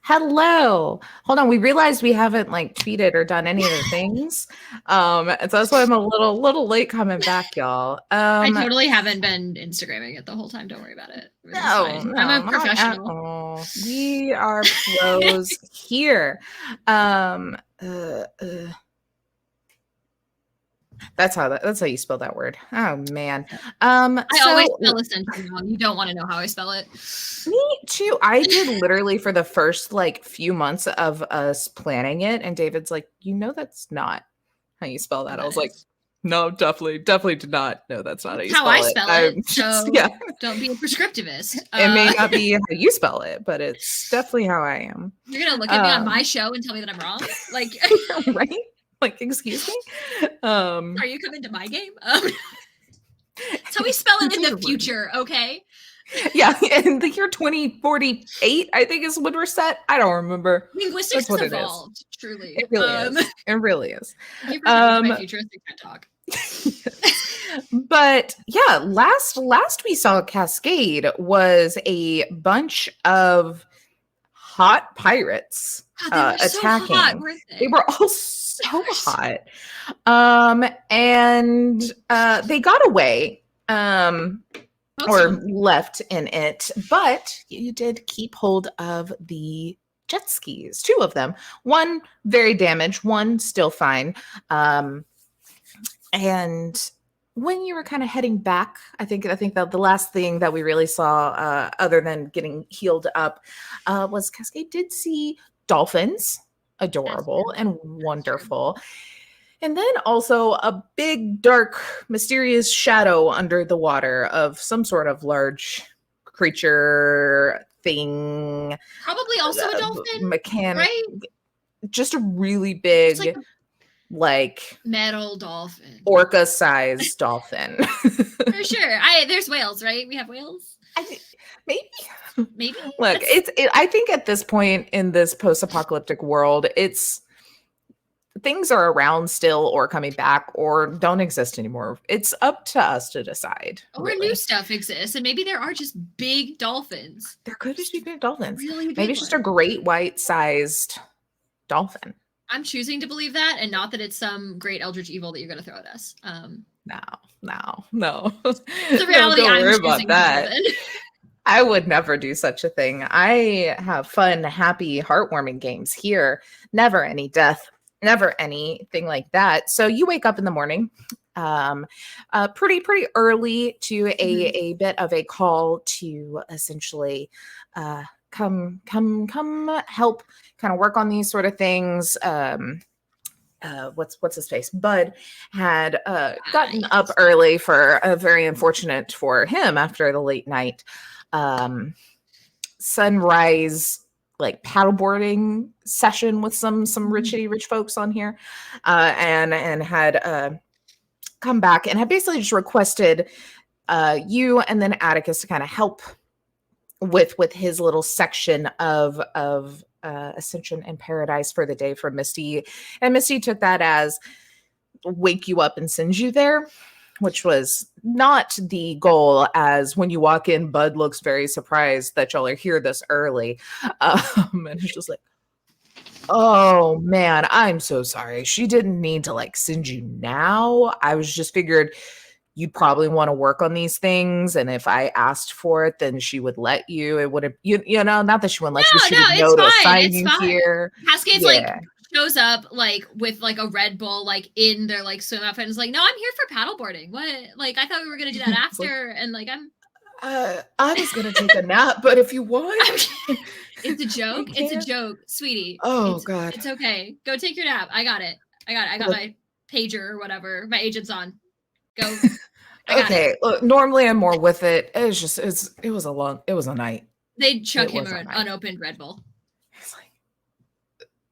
Hello. Hold on. We realized we haven't like tweeted or done any of the things. And so that's why I'm a little late coming back, y'all. I totally haven't been Instagramming it the whole time. Don't worry about it. No, I'm a not at professional. all. We are pros here. That's how you spell that word. Oh man. I always spell Ascension wrong. You don't want to know how I spell it. Me too. I did literally for the first like few months of us planning it, and David's like, that's not how you spell that. I was like, no, definitely did not. No, that's not how I spell it. So don't be a prescriptivist. It may not be how you spell it, but it's definitely how I am. You're gonna look at me on my show and tell me that I'm wrong, like right? Like, excuse me. Are you coming to my game? That's how we spell it in the future, okay? Yeah, in the year 2048, I think is when we're set. I don't remember. Linguistics has evolved, truly. It really is. It really is. Thank you for coming to my futuristic TED Talk. But yeah, last we saw Cascade was a bunch of hot pirates attacking. So hot, weren't they? They were all so hot. And they got away. Or left in it, but you did keep hold of the jet skis, 2 of them. One very damaged, one still fine. And when you were kind of heading back, I think that the last thing that we really saw, other than getting healed up, was Cascade did see dolphins, adorable and wonderful. And then also a big, dark, mysterious shadow under the water of some sort of large creature thing. Probably also a dolphin. Mechanic. Right? Just a really big, like metal dolphin. Orca-sized dolphin. For sure. There's whales, right? We have whales? Maybe. Look, I think at this point in this post-apocalyptic world, things are around still or coming back or don't exist anymore. It's up to us to decide. Or new stuff exists, and maybe there are just big dolphins. There could just be big dolphins. Really big maybe it's just a great white-sized dolphin. I'm choosing to believe that, and not that it's some great eldritch evil that you're going to throw at us. No. It's a reality. Don't worry about that. To I would never do such a thing. I have fun, happy, heartwarming games here. Never any death. Never anything like that. So you wake up in the morning, pretty early to a bit of a call to essentially come help kind of work on these sort of things. What's his face? Bud had gotten up early for very unfortunate for him after the late night sunrise like paddleboarding session with some rich folks on here, and had come back and had basically just requested you and then Atticus to kind of help with his little section of Ascension and Paradise for the day for Misty. And Misty took that as wake you up and send you there, which was not the goal, as when you walk in, Bud looks very surprised that y'all are here this early. And he's just like, oh man, I'm so sorry. She didn't need to like send you now. I was just figured you'd probably want to work on these things. And if I asked for it, then she would let you. It would have, you know, not that she wouldn't let you, she would know to assign you here. Cascade's shows up like with like a Red Bull like in their like swim outfit and is like, no, I'm here for paddleboarding. What? Like I thought we were gonna do that after, and like I was gonna take a nap, but if you want, it's a joke. It's a joke, sweetie. Oh God, it's okay. Go take your nap. I got it. I got my pager or whatever. My agent's on. Go. Okay. Look, normally I'm more with it. It was a night. They'd chuck him an unopened Red Bull.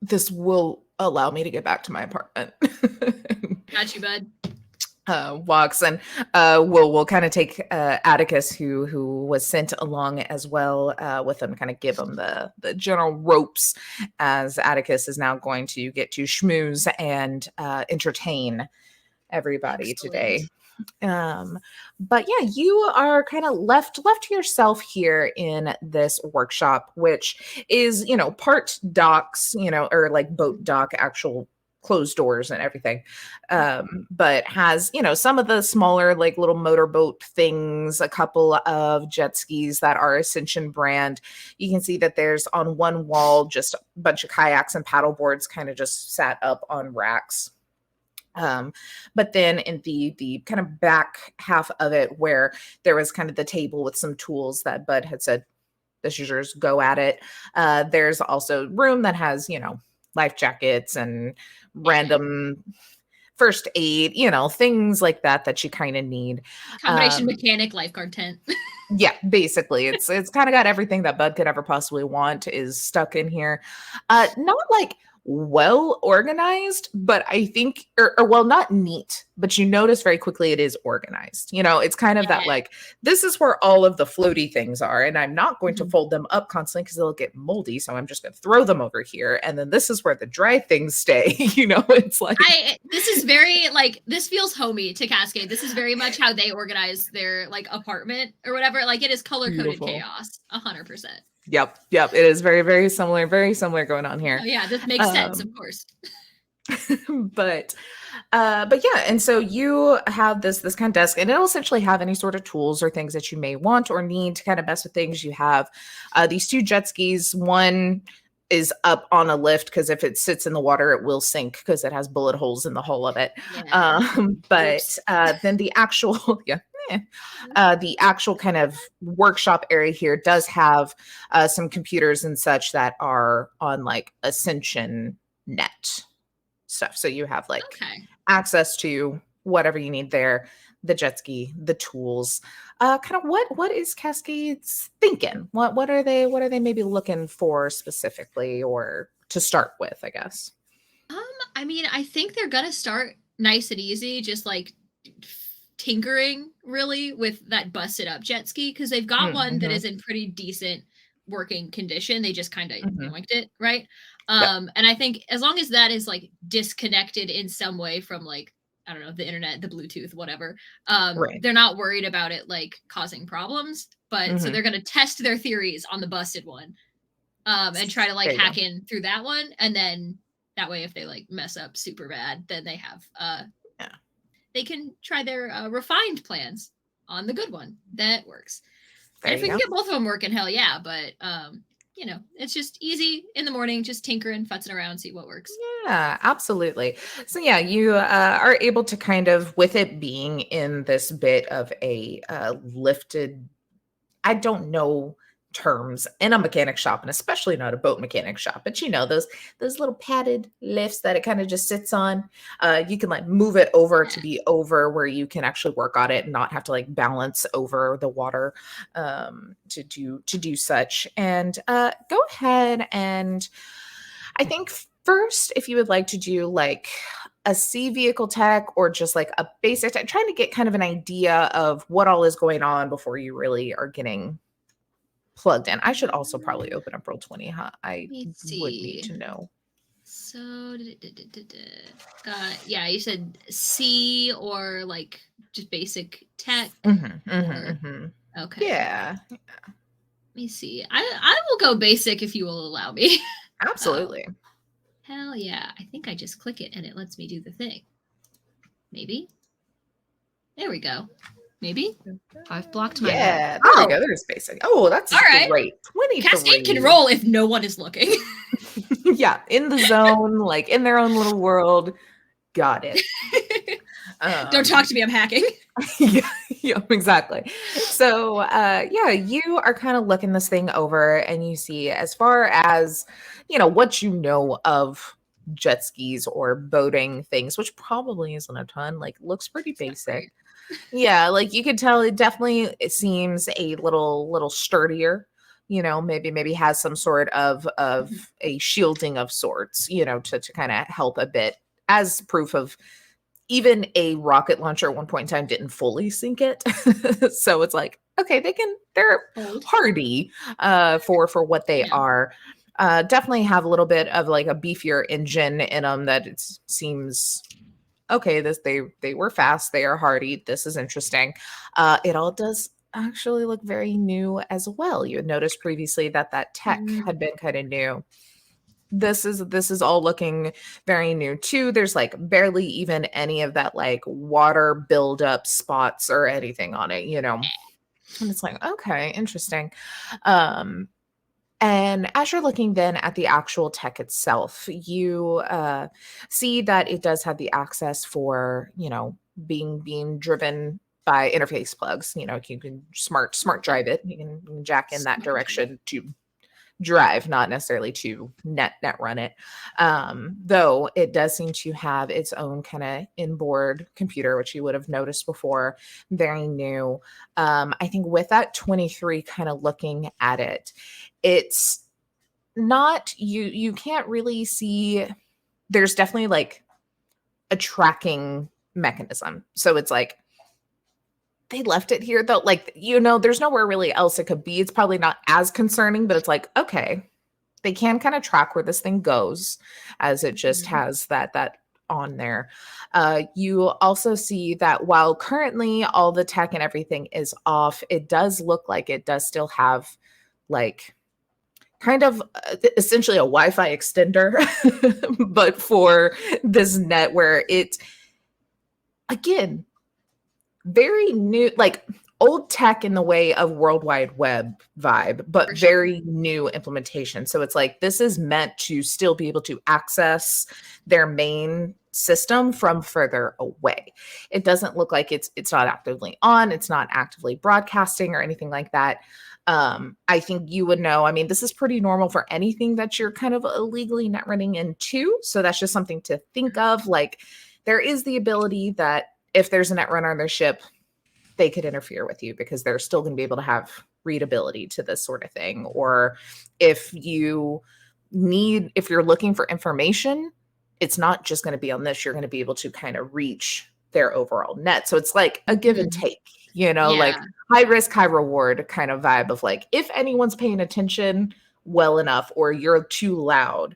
This will allow me to get back to my apartment. Got you, bud. Walks and we'll kind of take Atticus, who was sent along as well with him, kind of give him the general ropes, as Atticus is now going to get to schmooze and entertain everybody today. But yeah, you are kind of left to yourself here in this workshop, which is, part docks, or like boat dock, actual closed doors and everything. But has, some of the smaller, like little motorboat things, a couple of jet skis that are Ascension brand. You can see that there's on one wall just a bunch of kayaks and paddle boards kind of just sat up on racks. But then in the kind of back half of it, where there was kind of the table with some tools that Bud had said, this is yours, go at it. There's also room that has, life jackets and random first aid, things like that you kind of need. Combination mechanic lifeguard tent. Yeah, basically it's kind of got everything that Bud could ever possibly want is stuck in here. Not like well organized, but I think, or well, not neat, but you notice very quickly it is organized. It's kind of that like, this is where all of the floaty things are, and I'm not going to fold them up constantly because they'll get moldy. So I'm just going to throw them over here. And then this is where the dry things stay. It's like, this is very like, this feels homey to Cascade. This is very much how they organize their like apartment or whatever. Like it is color-coded chaos, 100%. Yep. It is very, very similar going on here. Oh yeah, this makes sense, of course. but yeah, and so you have this kind of desk, and it'll essentially have any sort of tools or things that you may want or need to kind of mess with things. You have these two jet skis. One is up on a lift because if it sits in the water, it will sink because it has bullet holes in the hull of it. Yeah. But then the actual, the actual kind of workshop area here does have some computers and such that are on like Ascension net stuff. So you have like access to whatever you need there, the jet ski, the tools. Kind of what is Cascade's thinking? What are they maybe looking for specifically, or to start with, I guess? I mean, I think they're gonna start nice and easy, just like tinkering really with that busted up jet ski, because they've got one that is in pretty decent working condition. They just kind of yoinked it, right? And I think as long as that is like disconnected in some way from like, I don't know, the internet, the Bluetooth, whatever, they're not worried about it like causing problems. But so they're going to test their theories on the busted one and try to like hack in through that one. And then that way, if they like mess up super bad, then they have they can try their refined plans on the good one that works. And if we can get both of them working, hell yeah. But it's just easy in the morning, just tinkering, futzing around, see what works. Yeah, absolutely. So yeah, you are able to kind of, with it being in this bit of a lifted, I don't know terms in a mechanic shop, and especially not a boat mechanic shop, but those little padded lifts that it kind of just sits on. You can like move it over to be over where you can actually work on it and not have to like balance over the water to do such. And go ahead, and I think first, if you would like to do like a sea vehicle tech or just like a basic tech, trying to get kind of an idea of what all is going on before you really are getting plugged in. I should also probably open up Roll20, huh? I would need to know. So, you said C or like just basic tech. Okay. Yeah. Let me see. I will go basic if you will allow me. Absolutely. Hell yeah. I think I just click it and it lets me do the thing. Maybe. There we go. Maybe I've blocked my head. There we go. There's basic. Oh, that's all right. Great. 23. Cascade can roll if no one is looking. Yeah, in the zone, like in their own little world. Got it. Don't talk to me. I'm hacking. Yeah, exactly. So, you are kind of looking this thing over, and you see, as far as what you know of jet skis or boating things, which probably isn't a ton. Like, looks pretty basic. Yeah, like you could tell it seems a little sturdier, maybe has some sort of a shielding of sorts, to kind of help a bit, as proof of even a rocket launcher at one point in time didn't fully sink it. So it's like, okay, they're hardy for what they are. Definitely have a little bit of like a beefier engine in them that it seems okay, they were fast, they are hardy. This is interesting. It all does actually look very new as well. You had noticed previously that tech had been kind of new. This is all looking very new too. There's like barely even any of that like water buildup spots or anything on it, you know. And it's like, okay, interesting. Um, and as you're looking then at the actual tech itself, you see that it does have the access for, you know, being driven by interface plugs. You know, you can smart drive it. You can jack in that direction to drive, not necessarily to net run it. Though it does seem to have its own kind of inboard computer, which you would have noticed before, very new. I think with that 23 kind of looking at it, it's not you can't really see, there's definitely like a tracking mechanism. So it's like they left it here though, like, you know, there's nowhere really else it could be. It's probably not as concerning, but it's like, okay, they can kind of track where this thing goes, as it just has that on there. You also see that while currently all the tech and everything is off, it does look like it does still have like kind of essentially a Wi-Fi extender, but for this net where it, again, very new, like old tech in the way of World Wide Web vibe, but very new implementation. So it's like this is meant to still be able to access their main system from further away. It doesn't look like it's not actively on, it's not actively broadcasting or anything like that. I think you would know. I mean, this is pretty normal for anything that you're kind of illegally net running into. So that's just something to think of. Like there is the ability that if there's a net runner on their ship, they could interfere with you because they're still going to be able to have readability to this sort of thing. Or if you're looking for information, it's not just going to be on this. You're going to be able to kind of reach their overall net. So it's like a give and take, you know, like high risk, high reward kind of vibe of like, if anyone's paying attention well enough or you're too loud,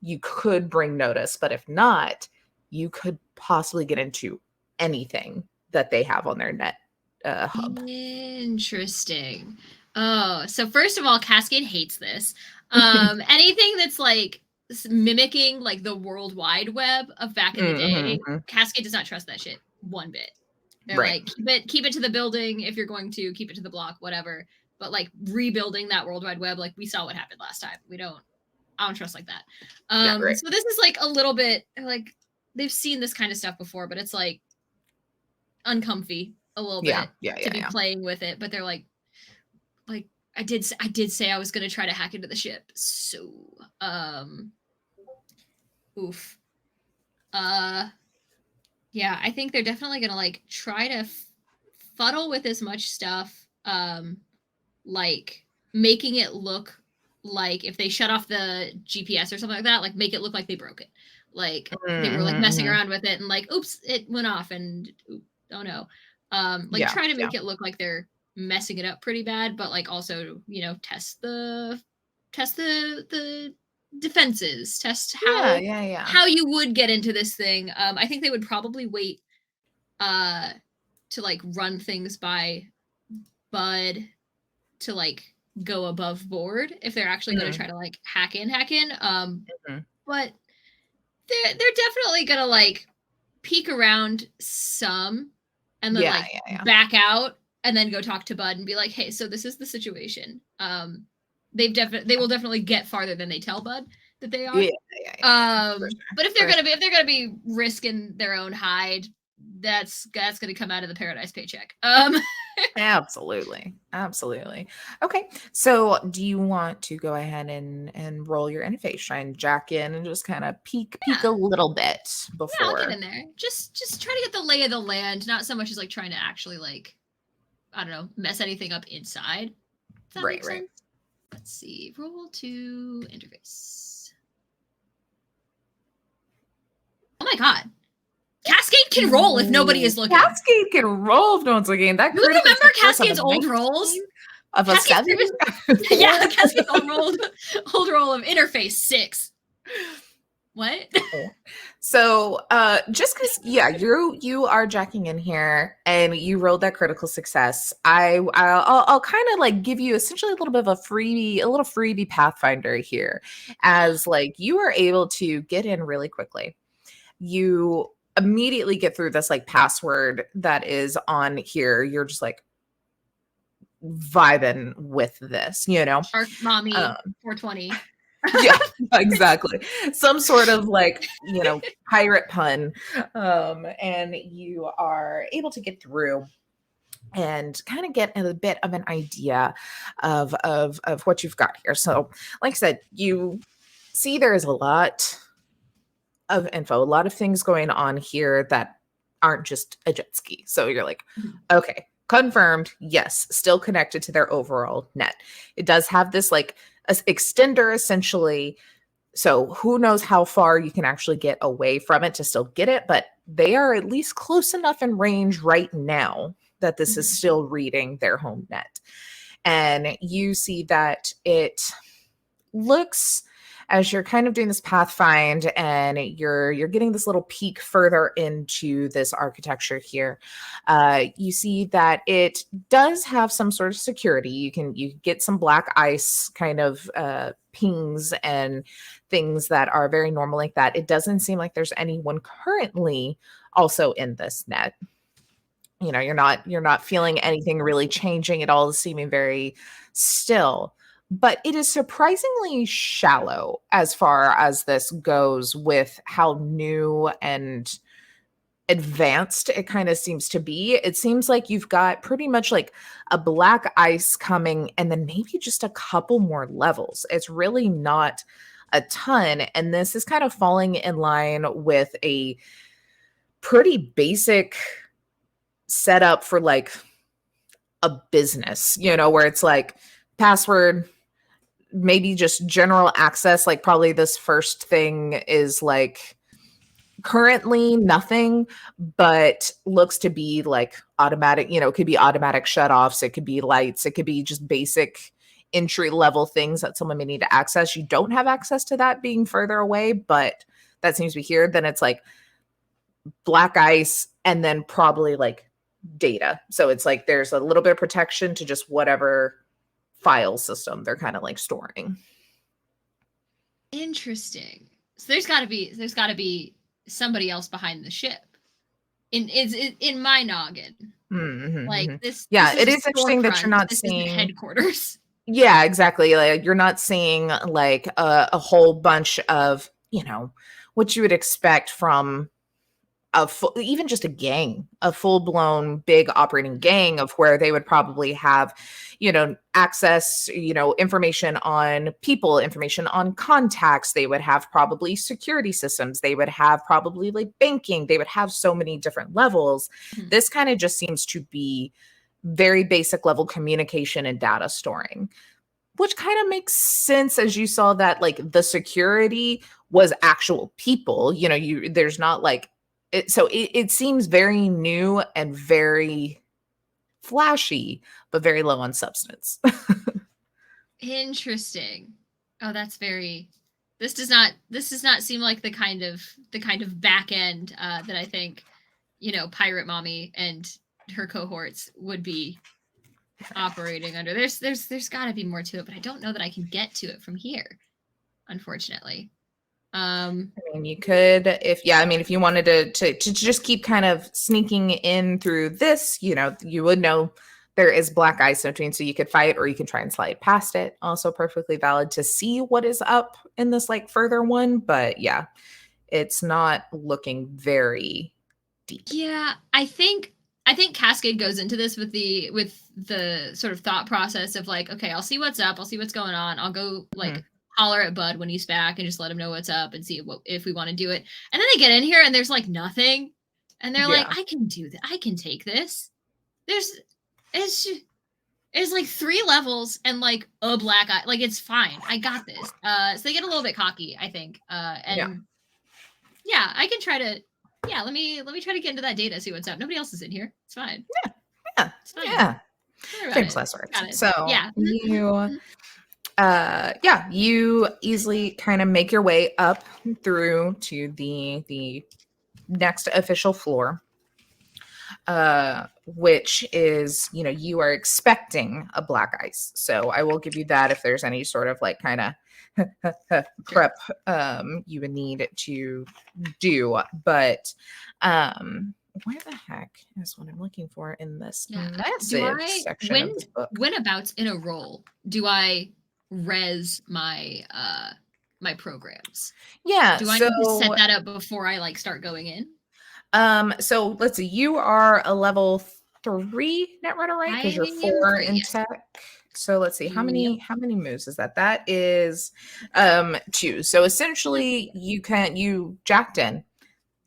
you could bring notice. But if not, you could possibly get into anything that they have on their net hub. Interesting. Oh, so first of all, Cascade hates this. Anything that's like mimicking like the World Wide Web of back in the day, Cascade does not trust that shit one bit. They're like, keep it to the building if you're going to, keep it to the block, whatever. But like rebuilding that World Wide Web, like we saw what happened last time. I don't trust like that. So this is like a little bit like they've seen this kind of stuff before, but it's like uncomfy a little bit to be playing with it. But they're like I did say I was going to try to hack into the ship. So, oof. Yeah, I think they're definitely going to like try to fuddle with as much stuff, like making it look like if they shut off the GPS or something like that, like make it look like they broke it. Like they were like messing around with it and like, oops, it went off and oh no. Trying to make it look like they're messing it up pretty bad, but like also, you know, test the defenses, test how you would get into this thing. I think they would probably wait to like run things by Bud to like go above board if they're actually going to try to like hack in. But they're definitely going to like peek around some and then back out and then go talk to Bud and be like, hey, so this is the situation. They will definitely get farther than they tell Bud that they are. But if they're gonna be risking their own hide, that's gonna come out of the Paradise paycheck. Absolutely. Okay, so do you want to go ahead and roll your interface, try and jack in and just kind of peek a little bit before? Yeah, I'll get in there. Just try to get the lay of the land, not so much as like trying to actually like, I don't know, mess anything up inside. Does that make sense? Let's see. Roll to interface. Oh my god. Cascade can roll if nobody is looking. Cascade can roll if no one's looking. That you remember Cascade's old rolls? Of a 7? Yeah, Cascade's old roll of interface 6. What? Cool. So, just because, yeah, you are jacking in here, and you rolled that critical success. I'll kind of like give you essentially a little bit of a little freebie pathfinder here, as like you are able to get in really quickly. You immediately get through this like password that is on here. You're just like vibing with this, you know. Shark mommy Um, 420. yeah, exactly. Some sort of like, you know, pirate pun. And you are able to get through and kind of get a bit of an idea of what you've got here. So, like I said, you see there is a lot of info, a lot of things going on here that aren't just a jet ski. So you're like, okay, confirmed. Yes, still connected to their overall net. It does have this like extender essentially. So who knows how far you can actually get away from it to still get it, but they are at least close enough in range right now that this is still reading their home net. And you see that it looks, as you're kind of doing this pathfind and you're getting this little peek further into this architecture here, you see that it does have some sort of security. You get some black ice kind of pings and things that are very normal like that. It doesn't seem like there's anyone currently also in this net. You know, you're not feeling anything really changing at all, seeming very still. But it is surprisingly shallow as far as this goes with how new and advanced it kind of seems to be. It seems like you've got pretty much like a black ice coming and then maybe just a couple more levels. It's really not a ton. And this is kind of falling in line with a pretty basic setup for like a business, you know, where it's like password, maybe just general access. Like probably this first thing is like currently nothing, but looks to be like automatic, you know, it could be automatic shutoffs, it could be lights, it could be just basic entry level things that someone may need to access. You don't have access to that being further away, but that seems to be here. Then it's like black ice and then probably like data. So it's like there's a little bit of protection to just whatever file system they're kind of like storing. Interesting. So there's got to be somebody else behind the ship. In my noggin. Mm-hmm, like mm-hmm. this. Yeah, this it is interesting that you're not this seeing isn't headquarters. Yeah, exactly. Like you're not seeing like a whole bunch of, you know, what you would expect from even just a gang, a full blown big operating gang of where they would probably have, you know, access, you know, information on people, information on contacts. They would have probably security systems. They would have probably like banking. They would have so many different levels. Mhm. This kind of just seems to be very basic level communication and data storing, which kind of makes sense as you saw that like the security was actual people, you know, there's not like it, so it seems very new and very flashy, but very low on substance. Interesting. Oh, that's very. This does not seem like the kind of back end that I think, you know, Pirate Mommy and her cohorts would be operating under. There's got to be more to it, but I don't know that I can get to it from here, unfortunately. I mean, you could, if you wanted to just keep kind of sneaking in through this, you know, you would know there is black ice in between, so you could fight or you can try and slide past it. Also perfectly valid to see what is up in this like further one, but yeah, it's not looking very deep. Yeah, I think Cascade goes into this with the sort of thought process of like, okay, I'll see what's up, I'll see what's going on, I'll go like holler at Bud when he's back and just let him know what's up and see if we want to do it. And then they get in here and there's like nothing, and they're like, I can do that, I can take this. It's like 3 levels and like a black eye, like it's fine, I got this. So they get a little bit cocky, I think. And yeah, I can try to. Yeah, let me try to get into that data, see what's up. Nobody else is in here. It's fine. Yeah. It's fine. Yeah. Famous last words. So yeah. you Yeah, you easily kind of make your way up through to the next official floor, which is, you are expecting a black ice. So I will give you that if there's any sort of like kind of prep you would need to do. But where the heck is what I'm looking for in this Do massive I section of this book? whenabouts in a roll do I res my my programs? Yeah, Do I so need to set that up before I like start going in? so let's see, you are a level 3 netrunner, right? I Because you're am 4 3, in yes. tech. So let's see, how Yep. many moves is that? That is 2. So essentially you jacked in.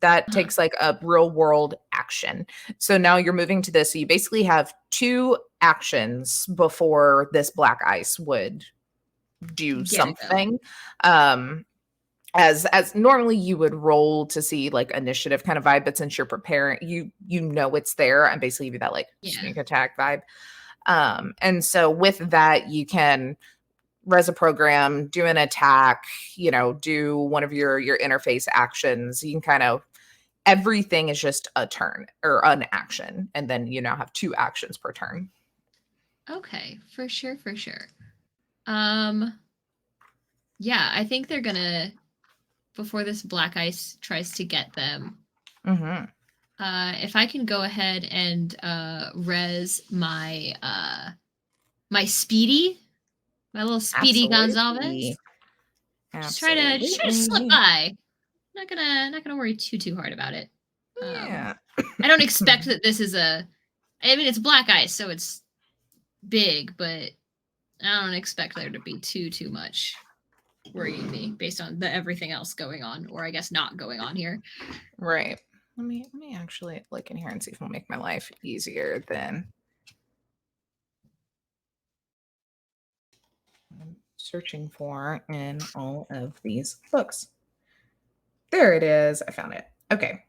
That Uh-huh. takes like a real world action. So now you're moving to this. So you basically have 2 actions before this black ice would do Get it going. something. As normally you would roll to see like initiative kind of vibe, but since you're preparing, you know it's there, and basically give you that like Yeah. sneak attack vibe. And so with that, you can res a program, do an attack, do one of your interface actions. You can kind of, everything is just a turn or an action, and then you now have 2 actions per turn. Okay, for sure, for sure. Yeah, I think they're gonna, before this black ice tries to get them. Mm-hmm. If I can go ahead and res my my speedy, my little speedy Absolutely. Gonzalez. Just try to slip Absolutely. by. Not gonna worry too hard about it. Yeah. I don't expect that this is a. I mean, it's black ice, so it's big, but I don't expect there to be too much worrying me based on the everything else going on, or I guess not going on here. Right. Let me actually look in here and see if it'll make my life easier than I'm searching for in all of these books. There it is. I found it. Okay.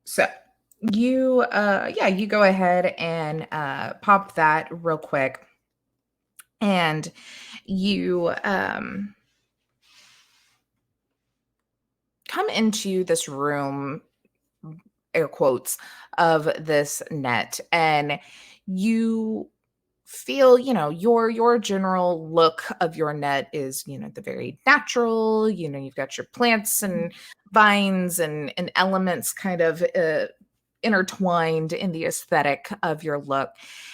So you you go ahead and pop that real quick, and you come into this room, air quotes, of this net, and you feel, your general look of your net is, the very natural, you've got your plants and vines and elements kind of intertwined in the aesthetic of your look.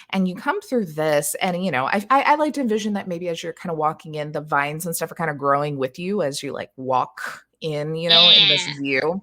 And you come through this, and I like to envision that maybe as you're kind of walking in, the vines and stuff are kind of growing with you as you like walk in, in this Yeah. view.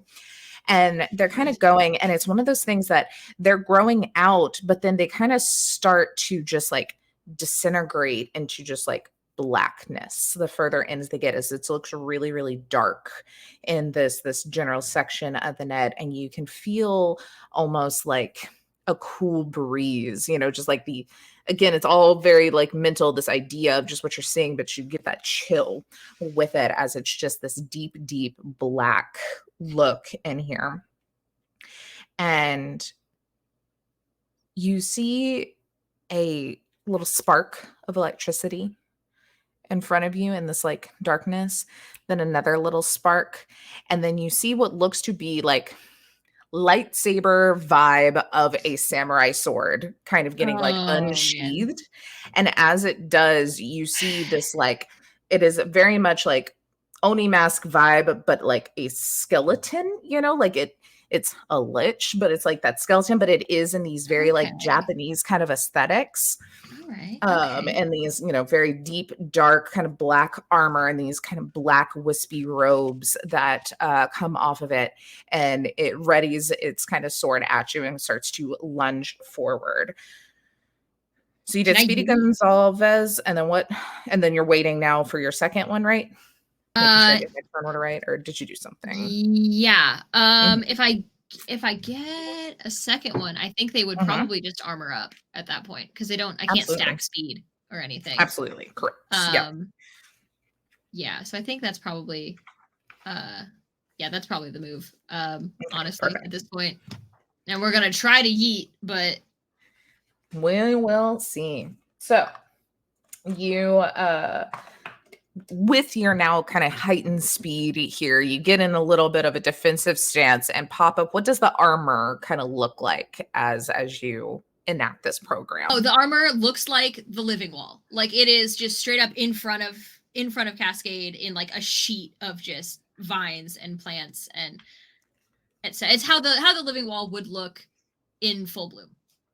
And they're kind of going, and it's one of those things that they're growing out, but then they kind of start to just like disintegrate into just like blackness the further in as they get, as it looks really really dark in this general section of the net. And you can feel almost like a cool breeze, just like the, again, it's all very like mental, this idea of just what you're seeing, but you get that chill with it as it's just this deep black look in here. And you see a little spark of electricity in front of you in this like darkness, then another little spark, and then you see what looks to be like lightsaber vibe of a samurai sword kind of getting like Oh man. unsheathed. And as it does, you see this like, it is very much like Oni mask vibe, but like a skeleton, like it's a lich, but it's like that skeleton, but it is in these very like Okay. Japanese kind of aesthetics. All right. Okay. And these, very deep, dark, kind of black armor and these kind of black, wispy robes that come off of it. And it readies its kind of sword at you and starts to lunge forward. So you Can did I Speedy use? Gonzalez, and then what? And then you're waiting now for your second one, right? Making sure I get my turn order right, or did you do something? Yeah. Mhm. If I get a second one, I think they would Mhm. probably just armor up at that point because they don't. I can't Absolutely. stack speed or anything. Absolutely. Correct. Yep. Um. Yeah. So I think that's probably. Yeah, that's probably the move. Okay. Honestly, at Perfect. this point. And we're gonna try to yeet, but we will see. So you with your now kind of heightened speed here, you get in a little bit of a defensive stance and pop up. What does the armor kind of look like as you enact this program? Oh, the armor looks like the living wall. Like it is just straight up in front of Cascade in like a sheet of just vines and plants, and it's how the living wall would look in full bloom.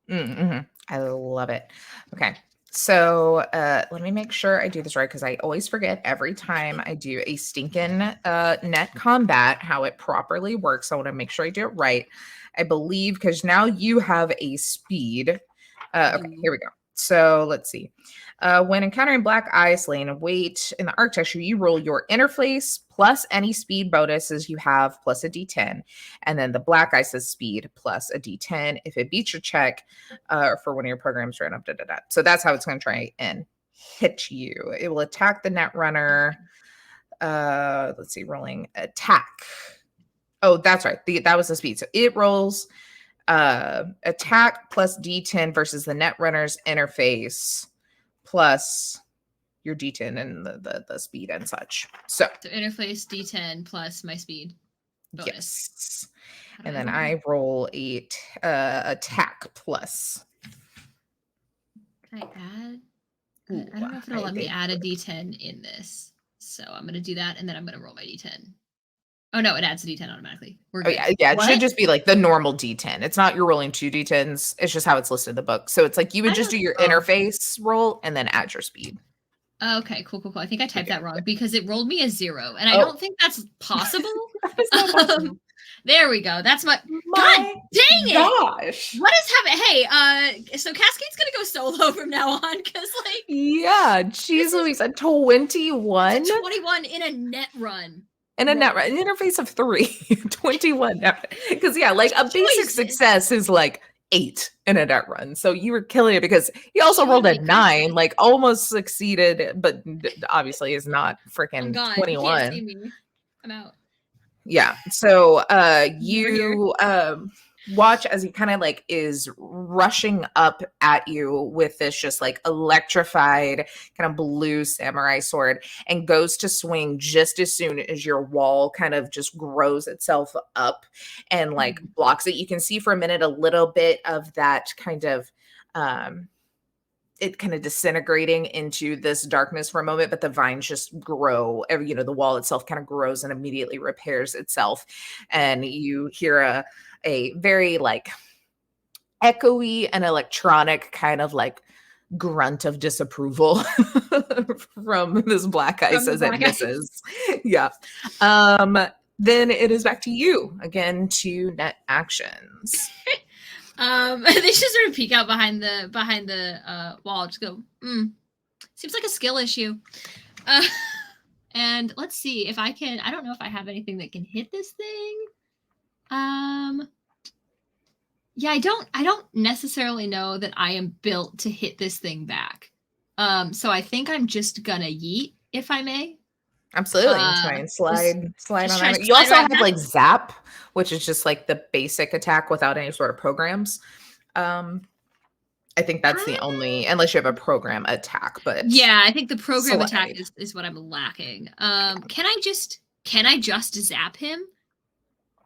Mm-hmm. I love it. Okay. So let me make sure I do this right, because I always forget every time I do a stinking net combat how it properly works. I want to make sure I do it right. I believe, because now you have a speed. Okay, here we go. So let's see. When encountering Black Ice Lane, wait in the architecture, you roll your interface plus any speed bonuses you have plus a d10. And then the Black Ice's speed plus a d10 if it beats your check for one of your programs ran up. So that's how it's going to try and hit you. It will attack the net runner. Let's see, rolling attack. Oh, that's right. That was the speed. So it rolls attack plus d10 versus the net runner's interface plus your d10 and the speed and such. So interface d10 plus my speed bonus. Yes. And then I roll a attack plus. Can I add? I don't know if it'll let me add a d10 in this. So I'm going to do that, and then I'm going to roll my d10. Oh, no, it adds a d10 automatically. Oh, yeah. It should just be like the normal d10. It's not you're rolling 2 d10s. It's just how it's listed in the book. So it's like you would just do your interface roll and then add your speed. Okay, cool. I think I typed that wrong because it rolled me a 0, and I don't think that's possible. There we go. That's my God dang it! Gosh. What is happening? Hey, so Cascade's gonna go solo from now on, because like geez Louise, a 21? 21 in a net run. In a net run, an interface of 3, 21. Because like a basic success is like 8 in a net run. So you were killing it, because he also rolled a 9, like almost succeeded, but obviously is not freaking 21. You can't see me. I'm out. Yeah. So you watch as he kind of like is rushing up at you with this just like electrified kind of blue samurai sword, and goes to swing just as soon as your wall kind of just grows itself up and like blocks it. You can see for a minute a little bit of that kind of it kind of disintegrating into this darkness for a moment, but the vines just grow. The wall itself kind of grows and immediately repairs itself. And you hear a very like echoey and electronic kind of like grunt of disapproval from this Black Ice as it misses. Yeah. Then it is back to you again to net actions. They just sort of peek out behind the wall, just go, seems like a skill issue. And let's see if I don't know if I have anything that can hit this thing. Yeah, I don't necessarily know that I am built to hit this thing back. So I think I'm just gonna yeet, if I may. Absolutely. Try and slide on that. You also have like zap, which is just like the basic attack without any sort of programs. I think that's the only, unless you have a program attack, but yeah, I think the program attack is what I'm lacking. Can I just zap him?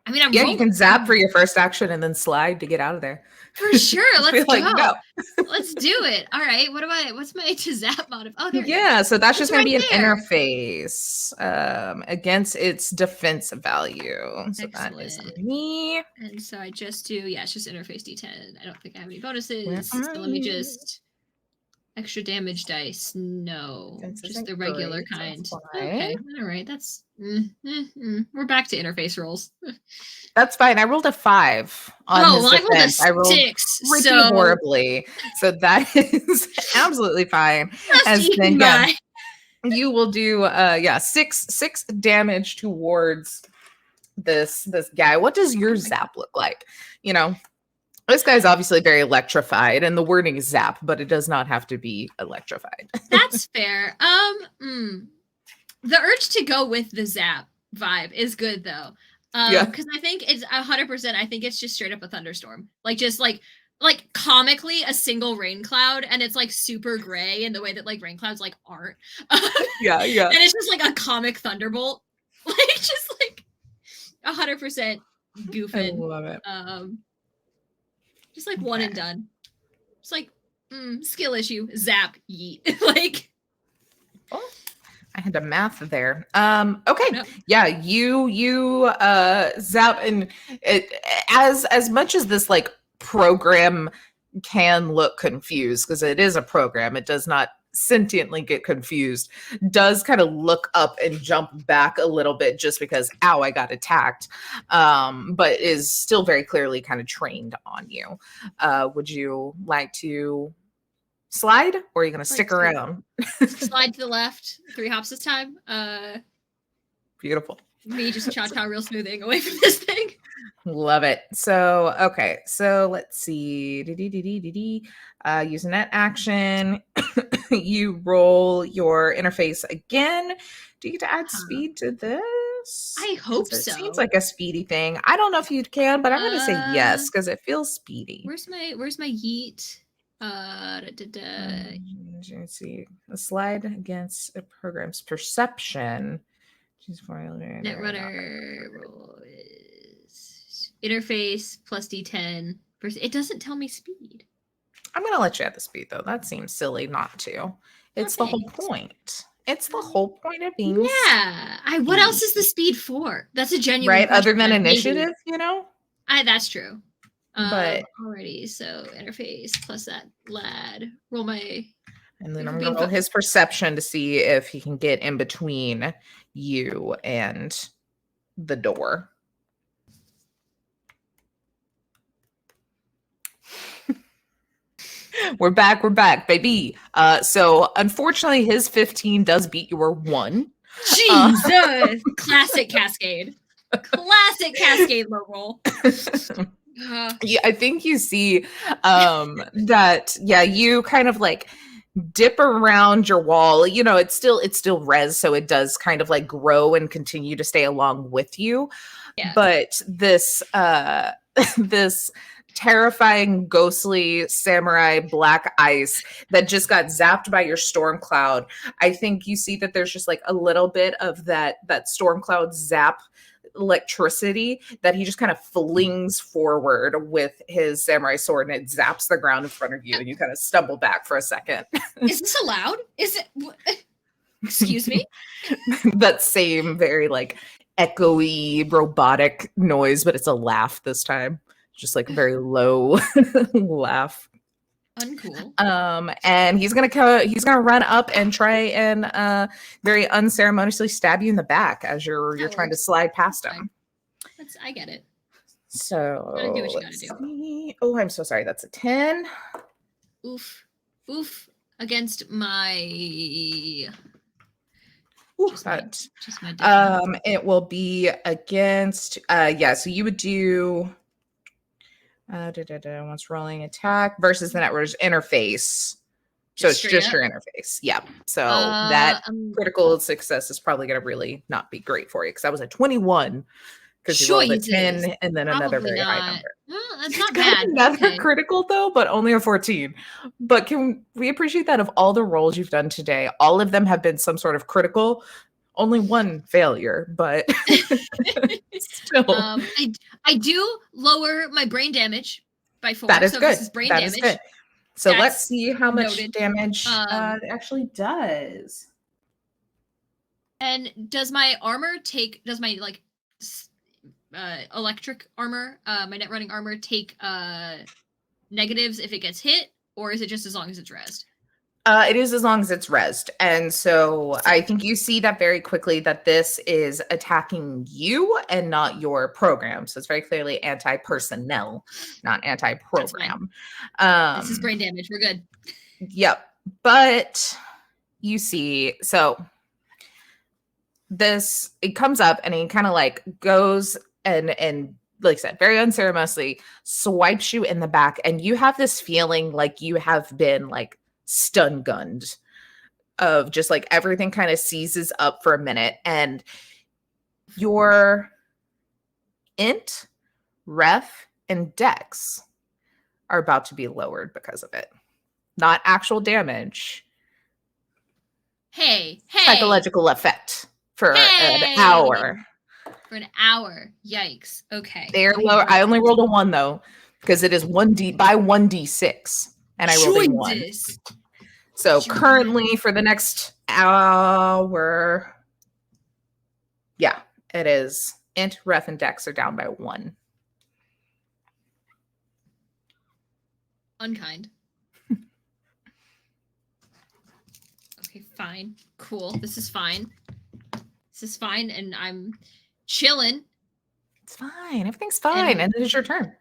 I mean, you can zap for your first action and then slide to get out of there. For sure. Let's go. Let's do it. All right. What's my to zap mod? Oh, there. Yeah. So that's just going to be an interface against its defense value. So excellent. That is me. And so I just do, it's just interface D10. I don't think I have any bonuses. So let me just extra damage dice. No, just the regular kind. Okay. All right. That's we're back to interface rolls. That's fine. I rolled a 5 on his defense. I rolled 6, pretty horribly. So that is absolutely fine. As then you will do 6 damage towards this guy. What does your zap look like? This guy's obviously very electrified, and the wording is zap, but it does not have to be electrified. That's fair. The urge to go with the zap vibe is good, though. Because I think it's 100%. I think it's just straight up a thunderstorm, like just like comically a single rain cloud, and it's like super gray in the way that like rain clouds like aren't. Yeah. And it's just like a comic thunderbolt, like just like 100% goofing. I love it. Just like one and done. It's like skill issue, zap, yeet. Like, oh, I had to math there. Okay, no. Yeah, you zap, and it, as much as this like program can look confused, because it is a program, it does not sentiently get confused, does kind of look up and jump back a little bit just because, ow, I got attacked, but is still very clearly kind of trained on you. Would you like to slide, or are you going to stick around? Slide to the left, 3 hops this time. Beautiful. Me just cha-cha real smoothing away from this thing. Love it. So, okay. So let's see. Using that action, you roll your interface again. Do you get to add speed to this? I hope so. It seems like a speedy thing. I don't know if you can, but I'm going to say yes, because it feels speedy. Where's my yeet? Let's see. A slide against a program's perception. Netrunner roll is interface plus D10. It doesn't tell me speed. I'm gonna let you add the speed though. That seems silly not to. It's the whole point. It's the whole point of being. Yeah. What else is the speed for? That's a genuine right. Other than initiative, you know. That's true. But already, so interface plus that lad. Roll my. And then I'm going to roll his perception to see if he can get in between you and the door. We're back, baby. So unfortunately, his 15 does beat your 1. Jesus! Classic Cascade. Classic Cascade low roll. Yeah, I think you see that, yeah, you kind of like dip around your wall. You know, it's still res, so it does kind of like grow and continue to stay along with you. Yeah. But this this terrifying, ghostly samurai black ice that just got zapped by your storm cloud, I think you see that there's just like a little bit of that storm cloud zap electricity that he just kind of flings forward with his samurai sword, and it zaps the ground in front of you, and you kind of stumble back for a second. Is this allowed? Is it? Excuse me? That same very like echoey robotic noise, but it's a laugh this time. Just like a very low laugh. Uncool. And he's gonna run up and try and very unceremoniously stab you in the back as you're trying to slide past him. I get it. So you gotta do what you gotta do. Oh, I'm so sorry. That's a 10. Oof. Against my just my it will be against so you would do once rolling attack versus the network's interface. So it's just your interface. Yeah. So that critical success is probably going to really not be great for you, because that was a 21 because you rolled a 10 and then another very high number. Well, that's not bad. Another critical though, but only a 14. But can we appreciate that of all the rolls you've done today, all of them have been some sort of critical, only one failure, but still. I do lower my brain damage by 4. That is good. This is brain damage. Is good. So let's see how much damage it actually does. And does my armor take? Does my like electric armor, my net running armor, take negatives if it gets hit, or is it just as long as it's rezzed? It is as long as it's rezzed. And so I think you see that very quickly that this is attacking you and not your program. So it's very clearly anti-personnel, not anti-program. This is brain damage. We're good. Yep. But you see, so it comes up and he kind of like goes and like I said, very unceremoniously swipes you in the back. And you have this feeling like you have been like stun gunned, of just like everything kind of seizes up for a minute, and your int, ref, and dex are about to be lowered because of it. Not actual damage. Hey. Psychological effect for an Hey! hour. For an hour. Yikes. Okay. They're lower. I only rolled a 1 though, because it is 1d by 1d6. And I rolled a 1. So currently for the next hour, yeah, it is. Int, ref, and dex are down by 1. Unkind. Okay, fine. Cool. This is fine. And I'm chilling. It's fine. Everything's fine. And it is your turn.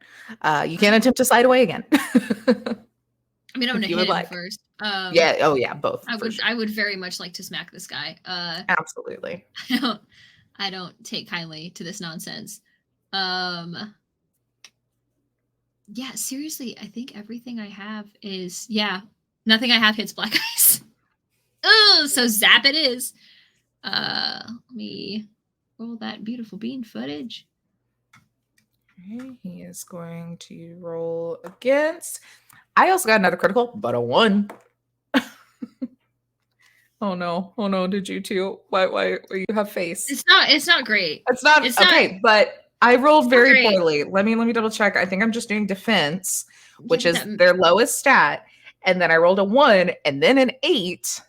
You can attempt to slide away again. I mean, I'm gonna hit him first. Yeah. Oh, yeah. Both. I would very much like to smack this guy. Absolutely. I don't take kindly to this nonsense. Yeah, seriously, I think everything I have is nothing I have hits black eyes. Oh, so zap it is. Let me roll that beautiful bean footage. Okay, he is going to roll against. I also got another critical, but a 1. Oh no, did you too? Why you have face? It's not great. It's not okay, but I rolled very poorly. Let me double check. I think I'm just doing defense, which is their lowest stat, and then I rolled a 1 and then an 8.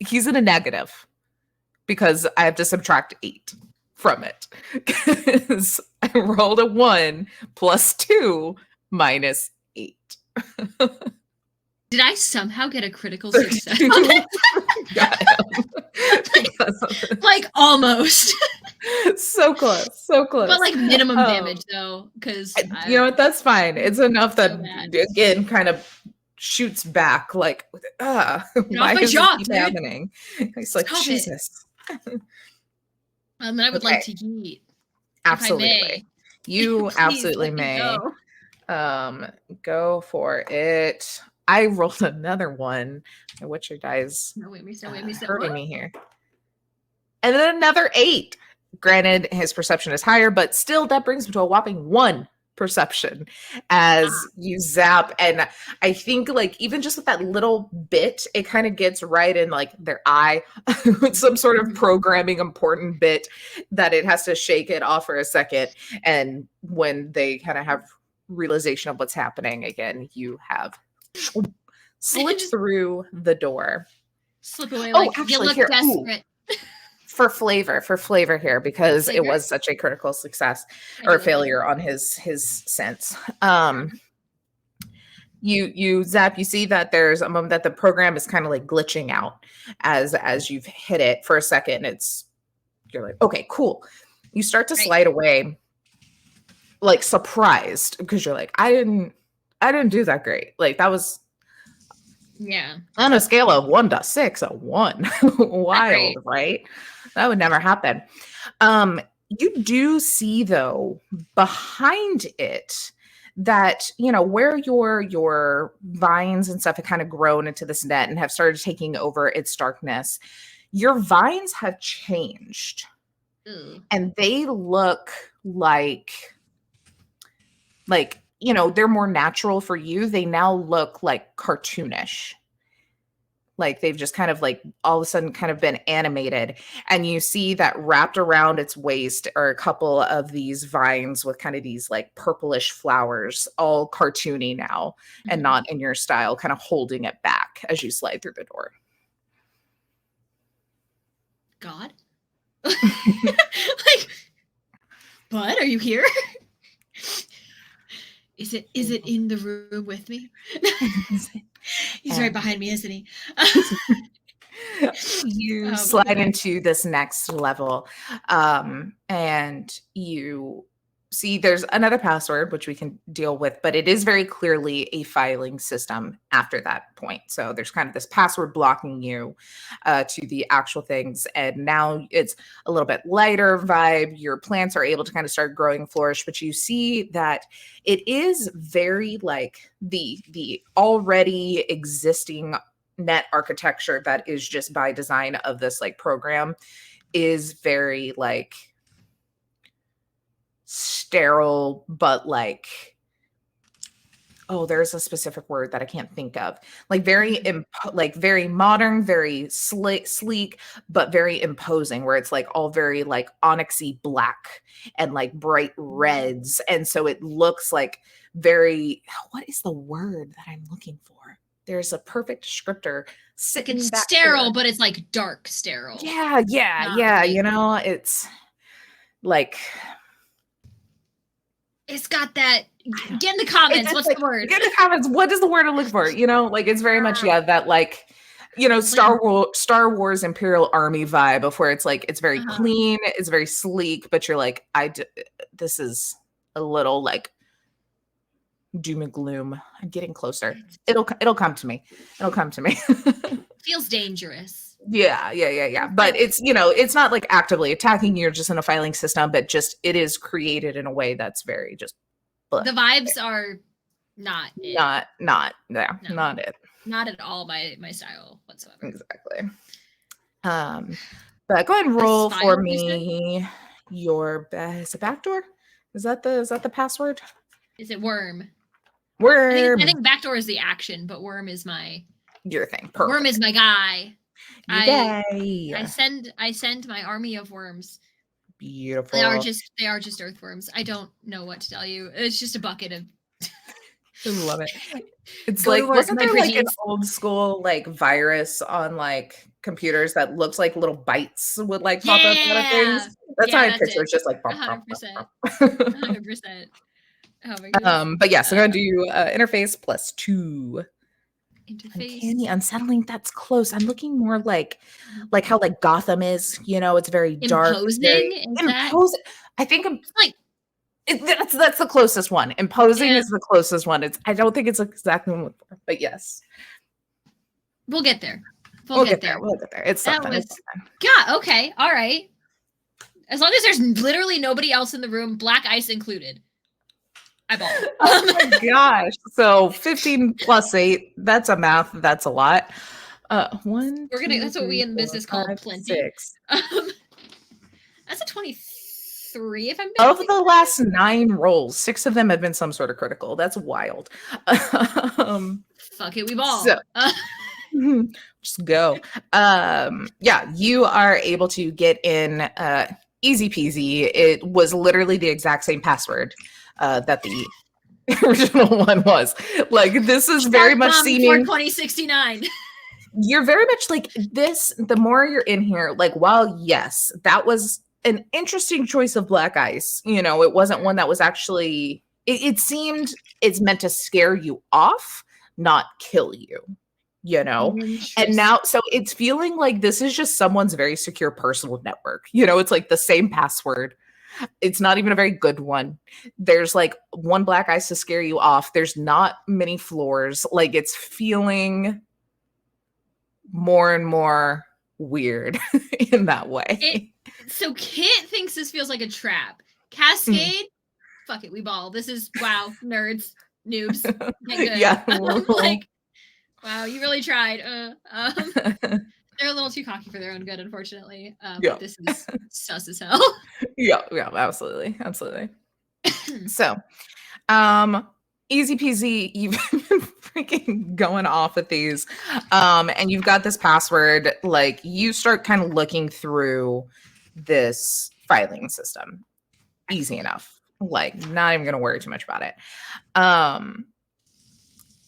He's in a negative because I have to subtract 8 from it. Because I rolled a 1 plus 2 minus 8. Did I somehow get a critical success? Like almost. So close. But like minimum damage though, because you know what? That's fine. It's enough that again kind of shoots back. Like, why is this happening? It's like Jesus. I would like to eat. Absolutely, you absolutely may. Go for it. I rolled another 1. My Witcher dies. Hurting me here. And then another 8. Granted, his perception is higher, but still that brings him to a whopping 1 perception as you zap. And I think like even just with that little bit, it kind of gets right in like their eye with some sort of programming important bit that it has to shake it off for a second. And when they kind of have realization of what's happening again, you have slipped through the door. Slip away like actually, you look here, desperate. For flavor here, because it was such a critical success or failure on his sense. You zap, you see that there's a moment that the program is kind of like glitching out as you've hit it for a second. You're like, okay, cool. You start to slide away, like surprised, because you're like, I didn't do that great. Like that was on a scale of 1 to 6, a 1. Wild, right? That would never happen. You do see though behind it that, you know, where your vines and stuff have kind of grown into this net and have started taking over its darkness, your vines have changed. And they look like, you know, they're more natural for you. They now look like cartoonish. Like they've just kind of like all of a sudden kind of been animated. And you see that wrapped around its waist are a couple of these vines with kind of these like purplish flowers, all cartoony now and not in your style, kind of holding it back as you slide through the door. God? Like, bud, are you here? Is it in the room with me? He's right behind me, isn't he? You slide into this next level, and you see there's another password, which we can deal with, but it is very clearly a filing system after that point. So there's kind of this password blocking you to the actual things. And now it's a little bit lighter vibe. Your plants are able to kind of start growing, flourish, but you see that it is very like the already existing net architecture that is just by design of this like program is very like sterile, but like, oh, there's a specific word that I can't think of. Like very like very modern, very sleek, but very imposing, where it's like all very like onyxy black and like bright reds. And so it looks like very, what is the word that I'm looking for? There's a perfect descriptor. It's sterile, but it's like dark sterile. Yeah. Like, you know, it's like, it's got that. Get in the comments. What's like, the word? Get in the comments. What is the word to look for? You know, like it's very much that like, you know, Star Wars Imperial Army vibe of where it's like it's very clean, it's very sleek, but you're like, this is a little like doom and gloom. I'm getting closer. It'll come to me. It'll come to me. Feels dangerous. Yeah. But it's, you know, it's not like actively attacking you. You're just in a filing system, but just it is created in a way that's very just. The vibes are not it. Not it. Not at all my style whatsoever. Exactly. But go ahead and roll for me your is it backdoor? Is that the password? Is it worm? Worm. I think backdoor is the action, but worm is your thing. Perfect. Worm is my guy. I send my army of worms. Beautiful. They are just earthworms. I don't know what to tell you. It's just a bucket of. I love it. It's like, wasn't there like an old school like virus on like computers that looks like little bites would like pop up out of things? That's how I picture. It's just like 100%. 100%. Oh my goodness. But yeah, so I'm gonna do interface +2. Interface. Uncanny, unsettling. That's close. I'm looking more like how like Gotham is. You know, it's very dark. Imposing. Imposing. I think like that's the closest one. Imposing is the closest one. I don't think it's exactly one, but yes, we'll get there. We'll get there. It's something. Yeah. Okay. All right. As long as there's literally nobody else in the room, black ice included. Oh my gosh. So 15 + 8. That's a math. That's a lot. That's what we in business call plenty. 6. That's a 23 if I'm of the last 9 rolls, 6 of them have been some sort of critical. That's wild. Fuck it, we ball. So, just go. Yeah, you are able to get in easy peasy. It was literally the exact same password that the original one was. Like, this is very much seeming 2069. You're very much like this. The more you're in here, like, while yes, that was an interesting choice of black ice, you know, it wasn't one that was actually, it seemed it's meant to scare you off, not kill you, you know? And now, so it's feeling like this is just someone's very secure personal network. You know, it's like the same password. It's not even a very good one. There's like one black ice to scare you off. There's not many floors. Like, it's feeling more and more weird in that way. So Kit thinks this feels like a trap. Cascade, fuck it, we ball. This is, wow, nerds, noobs, get good. Yeah. Like, wow, you really tried. They're a little too cocky for their own good, unfortunately. But this is sus as hell. Yeah, absolutely. So, easy peasy, you've been freaking going off with these. And you've got this password, like, you start kind of looking through this filing system. Easy enough. Like, not even gonna worry too much about it.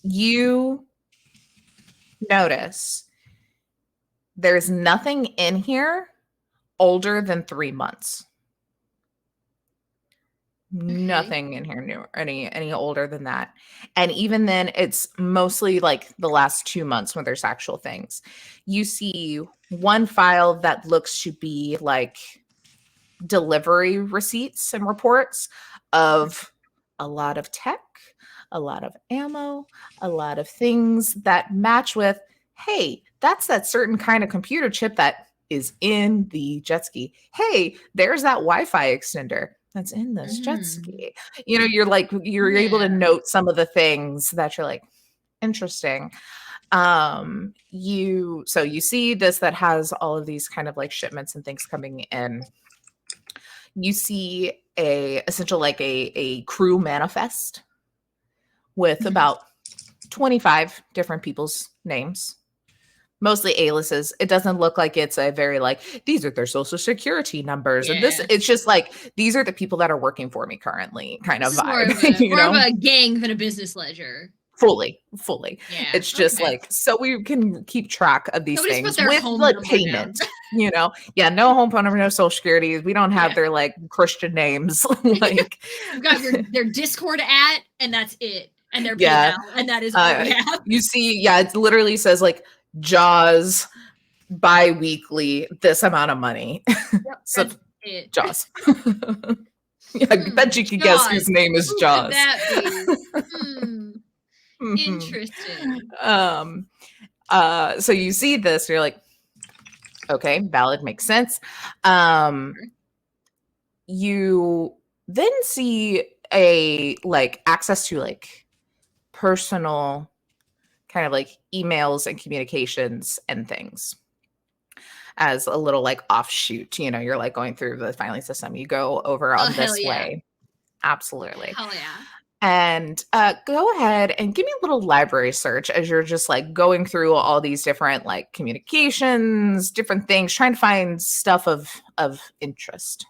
You notice there's nothing in here older than 3 months. Nothing in here new any older than that. And even then, it's mostly like the last 2 months when there's actual things. You see one file that looks to be like delivery receipts and reports of a lot of tech, a lot of ammo, a lot of things that match with, hey, that's that certain kind of computer chip that is in the jet ski. Hey, there's that Wi-Fi extender that's in this jet ski. You know, you're able to note some of the things that you're like, interesting. You see this that has all of these kind of like shipments and things coming in. You see essential like a crew manifest with about 25 different people's names, mostly aliases. It doesn't look like it's a very like, these are their social security numbers. And it's just like, these are the people that are working for me currently kind of vibe. More of a gang than a business ledger. Fully. Yeah. It's just like, so we can keep track of these things with like payment, you know? Yeah, no home phone number, no social security. We don't have their like Christian names. Like you've got their Discord and that's it. And their PayPal, and that is what we have. You see, it literally says like Jaws bi-weekly, this amount of money. Yep, so that's it. Jaws. I bet you can guess whose name is Jaws. Could that be? Interesting. So you see this, you're like, okay, valid, makes sense. You then see a like access to like personal kind of like emails and communications and things as a little like offshoot. You know, you're like going through the filing system, you go over on this way. Absolutely. Hell yeah. And go ahead and give me a little library search as you're just like going through all these different like communications, different things, trying to find stuff of interest.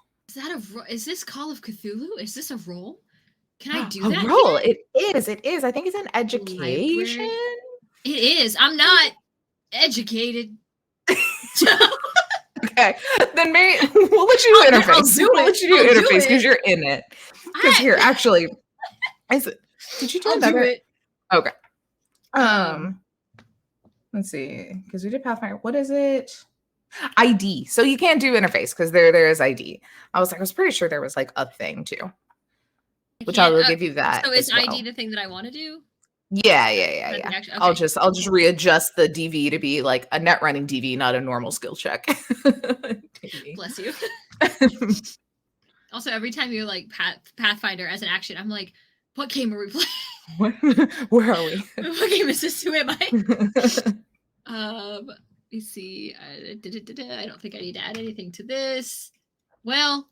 Is this Call of Cthulhu? Is this a role? Can I do that? A role? It is. I think it's an education. Library. It is. I'm not educated. Okay. Then Mary, we'll let you do interface. We'll let you do interface because you're in it. Because here, actually, did you do another? Do it. Okay. Let's see. Because we did Pathfinder. What is it? ID. So you can't do interface because there is ID. I was pretty sure there was like a thing too. Which I will give you that. So is ID the thing that I want to do? Yeah. Okay. I'll just readjust the DV to be like a net running DV, not a normal skill check. Bless you. Also, every time you like Pathfinder as an action, I'm like, what game are we playing? Where are we? What game is this? Who am I? Let me see. I don't think I need to add anything to this. Well,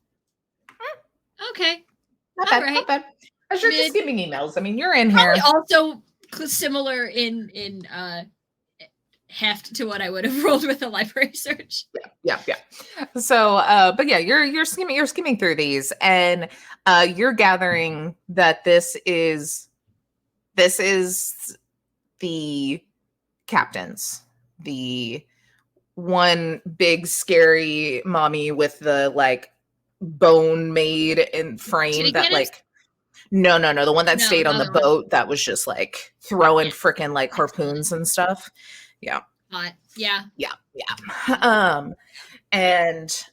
okay. Not bad. As you're just giving emails. I mean, you're in here. Also similar in heft to what I would have rolled with a library search. Yeah. So, but yeah, you're skimming through these, and you're gathering that this is the captain's, the one big scary mommy with the like bone made in frame that like. No. The one that stayed on the boat that was just like throwing freaking like harpoons and stuff. Yeah. Yeah. And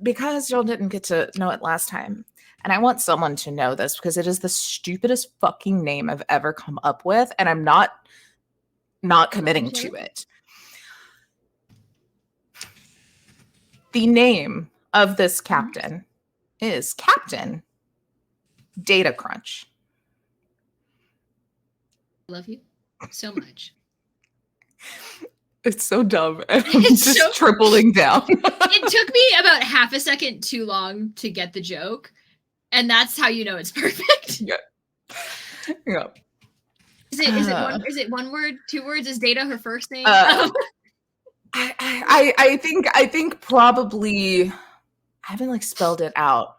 because y'all didn't get to know it last time, and I want someone to know this because it is the stupidest fucking name I've ever come up with, and I'm not committing to it. The name of this captain is Captain Data Crunch. I love you so much. It's so dumb. I'm just tripling down. It took me about half a second too long to get the joke, and that's how you know it's perfect. Yeah. Is it one word, 2 words? Is Data her first name? I think probably I haven't like spelled it out.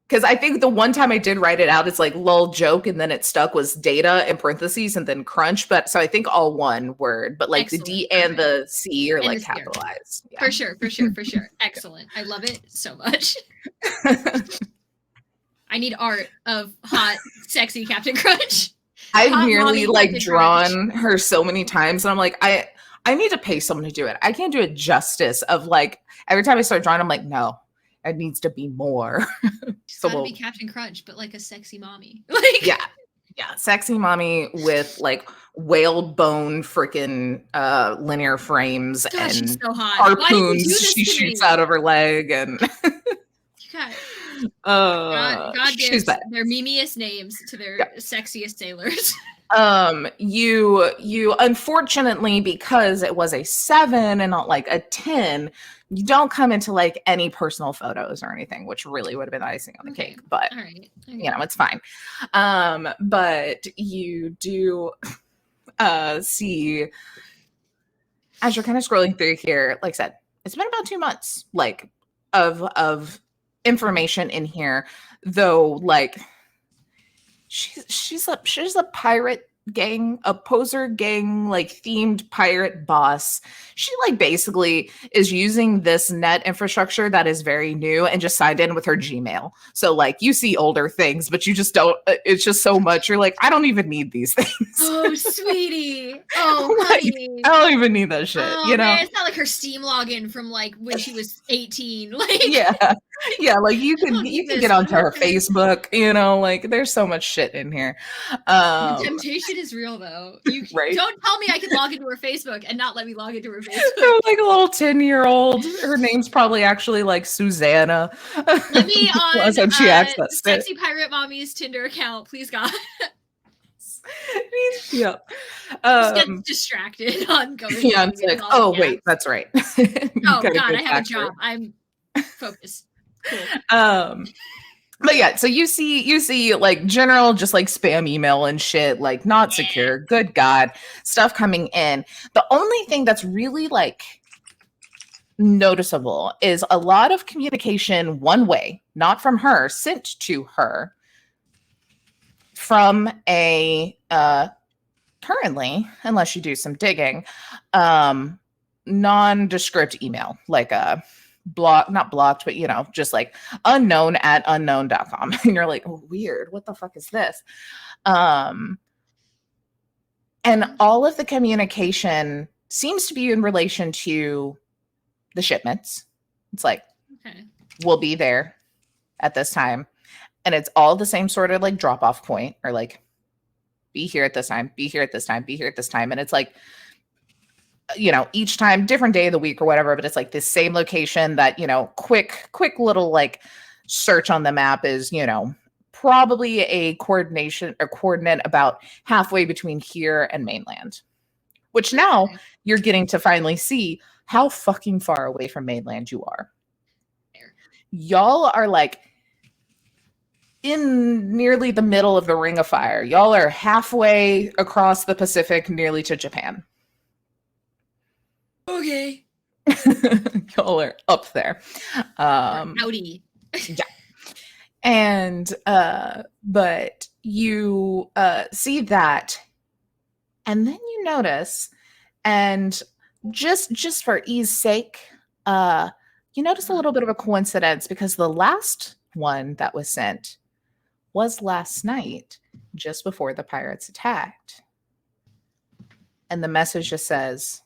Because I think the one time I did write it out, it's like lol joke, and then it stuck was data in parentheses and then crunch. But so I think all one word, but like excellent. The D and the C are and like capitalized. Yeah. For sure. Excellent. I love it so much. I need art of hot, sexy Captain Crunch. I've nearly like Captain drawn Crunch. Her so many times, and I'm like, I need to pay someone to do it. I can't do it justice of like every time I start drawing, I'm like, no. It needs to be more. So gotta be Captain Crunch, but like a sexy mommy. Like yeah, sexy mommy with like whaled bone freaking linear frames and she's so hot. Harpoons she shoots out of her leg and God gives their memeiest names to their sexiest sailors. You unfortunately, because it was a 7 and not like a 10, you don't come into like any personal photos or anything, which really would have been icing on the cake, but all right. Okay. you know, it's fine. But you do see, as you're kind of scrolling through here, like I said, it's been about 2 months like of information in here, though. Like she's a pirate gang, a poser gang, like themed pirate boss. She like basically is using this net infrastructure that is very new and just signed in with her Gmail. So like you see older things, but you just don't, it's just so much. You're like, I don't even need these things. Oh, sweetie. Oh, Like, honey. I don't even need that shit. Oh, you know, man, it's not like her Steam login from like when she was 18. Like, yeah, like you don't can need this. get onto I'm her okay. Facebook, you know, like there's so much shit in here. The temptation is real though. You Right? don't tell me I can log into her Facebook and not let me log into her Facebook. Like a little 10-year-old. Her name's probably actually like Susanna. Let me on That's how she accessed it. Sexy Pirate Mommy's Tinder account, please God. Yeah. Just get distracted on going. Yeah, it's like, oh wait, that's right. Oh God, I have a job. I'm focused. Cool. But yeah, so you see like general just like spam email and shit, like not secure, good God, stuff coming in. The only thing that's really like noticeable is a lot of communication one way, not from her, sent to her from a currently, unless you do some digging, nondescript email, like a block, not blocked, but you know, just like unknown@unknown.com. And you're like, oh, weird, what the fuck is this? And all of the communication seems to be in relation to the shipments. It's like, okay, we'll be there at this time. And it's all the same sort of like drop off point, or like, be here at this time, be here at this time, be here at this time. And it's like, you know, each time, different day of the week or whatever, but it's like this same location that, you know, quick little like search on the map is, you know, probably a coordinate about halfway between here and mainland, which now you're getting to finally see how fucking far away from mainland you are. Y'all are like in nearly the middle of the Ring of Fire. Y'all are halfway across the Pacific, nearly to Japan. Okay. Y'all are up there. Howdy. Yeah. And but you see that, and then you notice, and just for ease sake, you notice a little bit of a coincidence, because the last one that was sent was last night, just before the pirates attacked. And the message just says,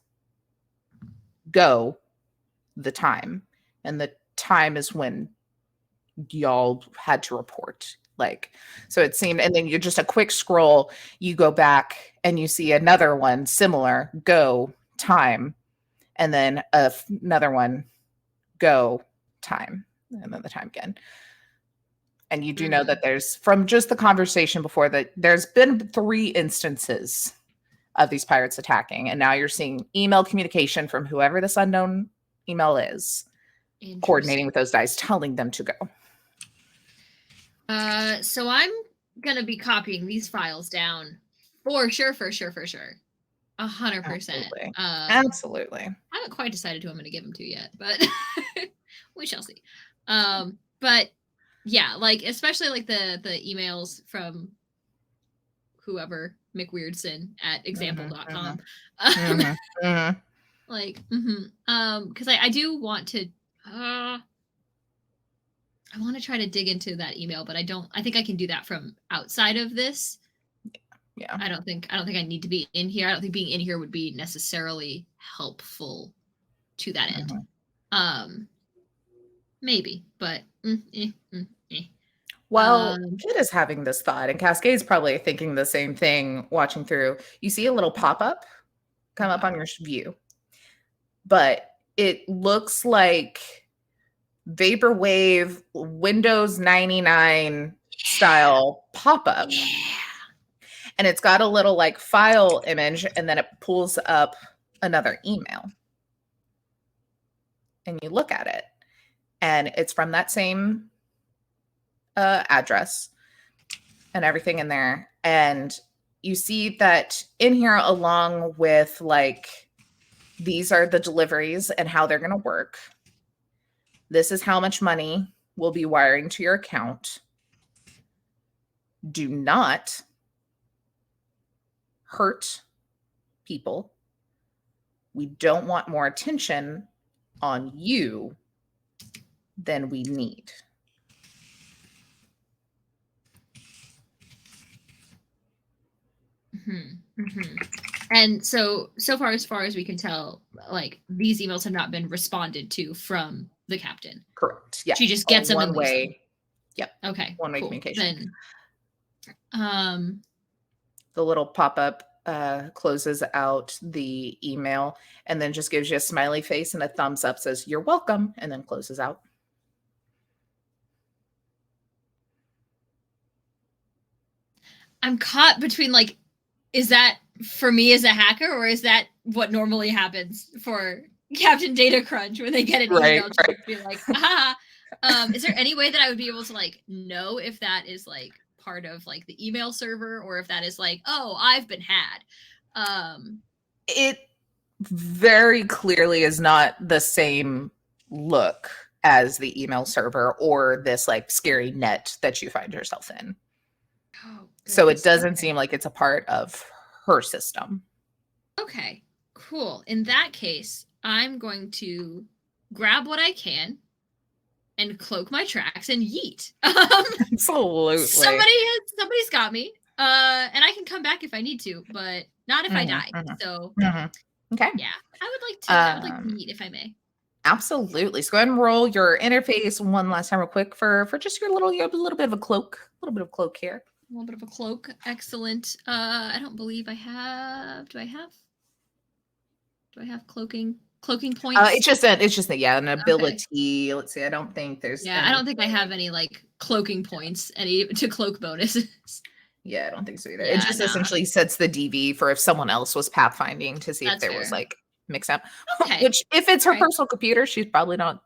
go, the time. And the time is when y'all had to report. Like, so it seemed, and then you're just a quick scroll, you go back and you see another one similar, go, time. And then another one, go, time. And then the time again. And you do know that there's, from just the conversation before, that there's been 3 instances of these pirates attacking. And now you're seeing email communication from whoever this unknown email is, coordinating with those guys, telling them to go. So I'm going to be copying these files down for sure. 100%. Absolutely. I haven't quite decided who I'm going to give them to yet, but we shall see. But yeah, like, especially like the emails from whoever, McWeirdson at example.com. Like, because I do want to, I want to try to dig into that email, but I think I can do that from outside of this. Yeah. I don't think I need to be in here. I don't think being in here would be necessarily helpful to that end. Maybe, but Well, Kid is having this thought, and Cascade's probably thinking the same thing watching through. You see a little pop-up come up on your view, but it looks like Vaporwave Windows 99 style pop-up. Yeah. and it's got a little like file image, and then it pulls up another email. And you look at it, and it's from that same address and everything in there. And you see that in here, along with like, these are the deliveries and how they're going to work. This is how much money will be wiring to your account. Do not hurt people. We don't want more attention on you than we need. And so far as we can tell, like, these emails have not been responded to from the captain. Correct. Yeah. She just gets them one way. Yep. Okay. One way communication. Then, the little pop-up closes out the email and then just gives you a smiley face and a thumbs up, says you're welcome, and then closes out. I'm caught between, like, is that for me as a hacker, or is that what normally happens for Captain Data Crunch when they get an email to be like, aha. Is there any way that I would be able to like know if that is like part of like the email server, or if that is like, oh, I've been had? It very clearly is not the same look as the email server or this like scary net that you find yourself in. Oh, so it doesn't seem like it's a part of her system. Okay, cool. In that case, I'm going to grab what I can and cloak my tracks and yeet. Absolutely. Somebody's got me. And I can come back if I need to, but not if I die. So okay. Yeah. I would like to yeet if I may. Absolutely. So go ahead and roll your interface one last time real quick for just your little bit of a cloak. A little bit of cloak here. A little bit of a cloak. Excellent. I don't believe I have. Do I have cloaking points? It's just an ability. Okay. Let's see. I don't think there's. Yeah, I don't think I have any like cloaking points, any to cloak bonuses. Yeah, I don't think so either. Yeah, it just essentially sets the DV for if someone else was pathfinding to see if there was like mix up. Okay. Which, if it's her personal computer, she's probably not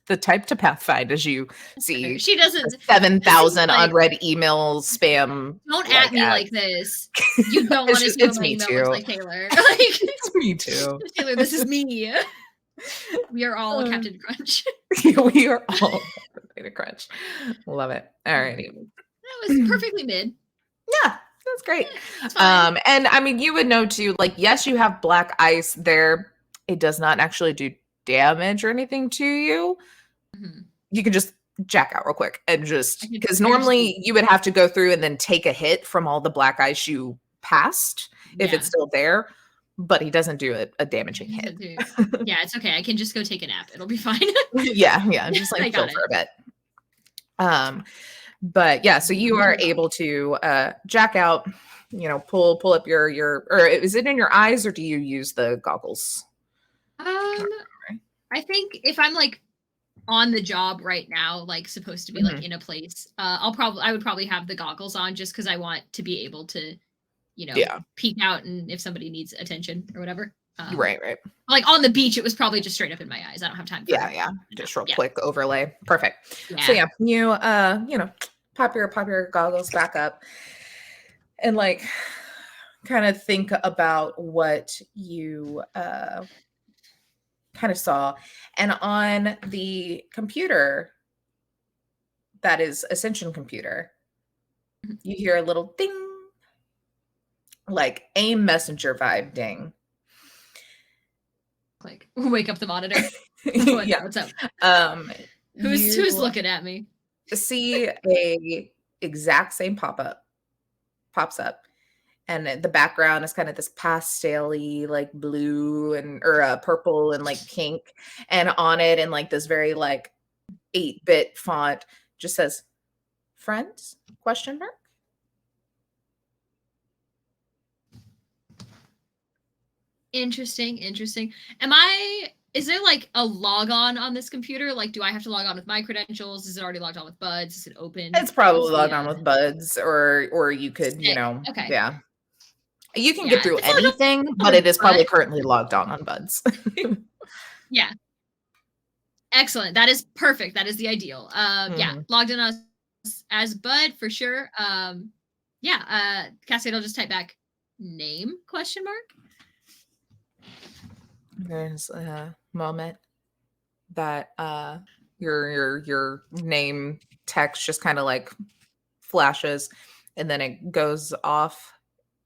the type to pathfind, as you see. She doesn't. 7,000 like, unread emails, spam. Don't at me like this. You don't want to see what my email looks like, Taylor. Like, it's me too. Taylor, this is me. We are all Captain Crunch. We are all Captain Crunch. Love it. All righty. That was perfectly mid. Yeah, that's great. Yeah, and I mean, you would know too, like, yes, you have black ice there. It does not actually do damage or anything to you. You can just jack out real quick and just, because normally you would have to go through and then take a hit from all the black ice you passed if it's still there, but he doesn't do a damaging hit. Yeah, it's okay. I can just go take a nap. It'll be fine. yeah, just like chill for a bit. But yeah, so you are able to jack out, pull up your, or is it in your eyes, or do you use the goggles? I think if I'm like on the job right now, like supposed to be like in a place, I would probably have the goggles on just because I want to be able to, peek out and if somebody needs attention or whatever. Right. Like on the beach, it was probably just straight up in my eyes. I don't have time for just real quick overlay. Perfect. Yeah. So you pop your goggles back up and like kind of think about what you kind of saw. And on the computer that is Ascension computer, you hear a little ding, like AIM messenger vibe ding. Like, wake up the monitor. What's up? Who's looking at me? See a exact same pops up, and the background is kind of this pastel-y like blue or purple and like pink, and on it in like this very like 8-bit font just says friends ? Interesting. Am I Is there like a log on this computer? Like, do I have to log on with my credentials? Is it already logged on with Buds? Is it open? It's probably logged on with Buds, or you could, Sick. Okay. yeah. You can Yeah, get through if it's logged on anything, but with it is Bud, probably currently logged on Buds. yeah. Excellent. That is perfect. That is the ideal. Yeah, logged in as Bud for sure. Yeah, Cascade will just type back name ? There's a moment that your name text just kind of like flashes, and then it goes off,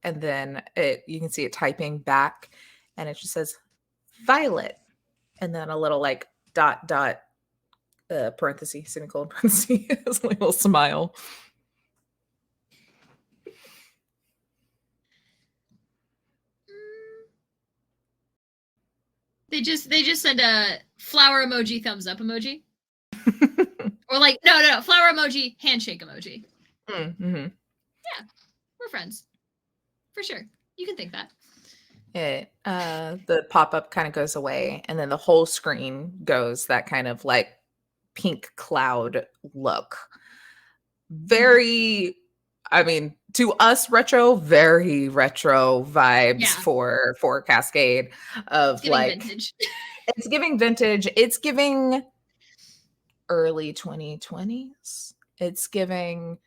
and then you can see it typing back, and it just says Violet, and then a little like dot parenthesis, semicolon parenthesis, a little smile. They just send a flower emoji, thumbs up emoji. Or like, no, flower emoji, handshake emoji. Mm-hmm. Yeah, we're friends. For sure. You can think that. The pop-up kind of goes away, and then the whole screen goes that kind of like pink cloud look. Very, I mean, to us, very retro vibes for Cascade of like vintage. It's giving vintage. It's giving early 2020s. It's giving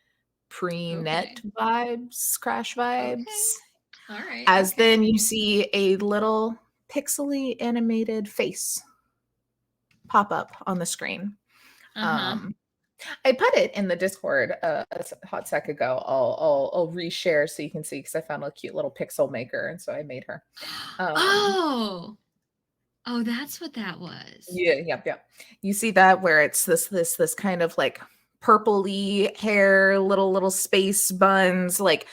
pre-net vibes, crash vibes. Okay. All right. As then you see a little pixely animated face pop up on the screen. I put it in the Discord a hot sec ago. I'll reshare so you can see, because I found a cute little pixel maker, and so I made her. Oh, that's what that was. Yeah. You see that, where it's this kind of like purpley hair, little space buns, like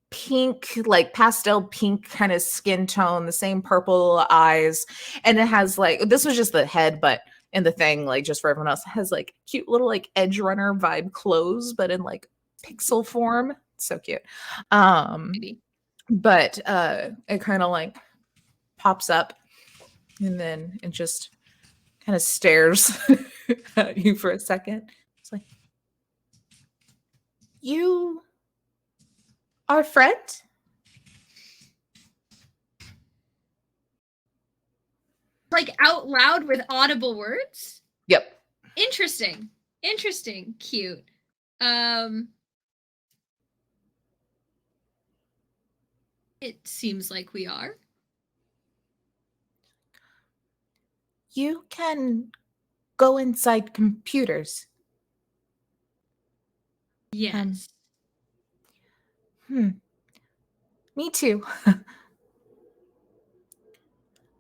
pink, like pastel pink kind of skin tone, the same purple eyes, and it has like, this was just the head, but in the thing, like just for everyone else, it has like cute little like Edge Runner vibe clothes, but in like pixel form. So cute. But it kind of like pops up, and then it just kind of stares at you for a second. It's like, you are a friend? Like out loud with audible words? Yep. Interesting. Cute. It seems like we are. You can go inside computers. Yes. Me too.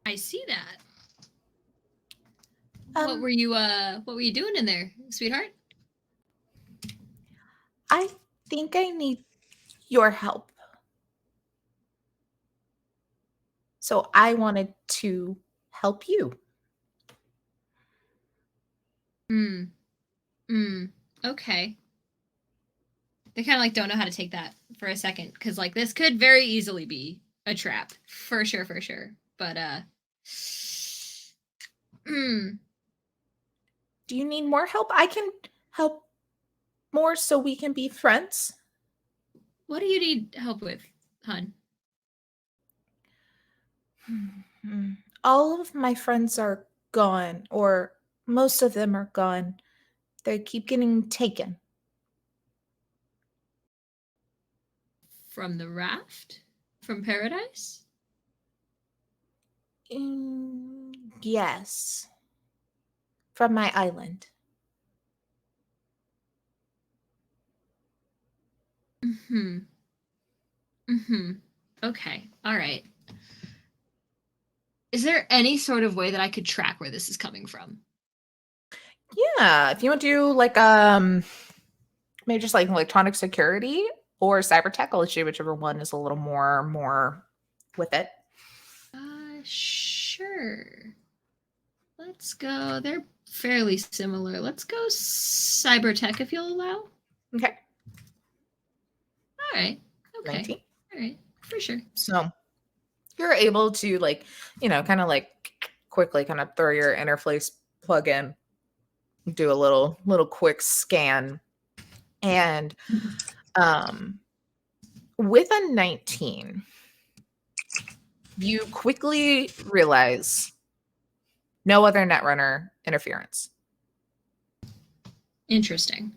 I see that. What were you doing in there, sweetheart? I think I need your help. So I wanted to help you. Okay. They kind of like don't know how to take that for a second, because like this could very easily be a trap, for sure. But do you need more help? I can help more so we can be friends. What do you need help with, hun? All of my friends are gone, or most of them are gone. They keep getting taken. From the raft? From paradise? Yes. From my island. Okay. All right. Is there any sort of way that I could track where this is coming from? Yeah, if you want to do like maybe just like electronic security or cyber tech, I'll let you whichever one is a little more with it. Sure. Let's go. They're fairly similar. Let's go cyber tech, if you'll allow. Okay. All right. Okay. 19. All right. For sure. So you're able to like, kind of like quickly kind of throw your interface plug in, do a little quick scan, and with a 19, you quickly realize no other Netrunner interference. Interesting.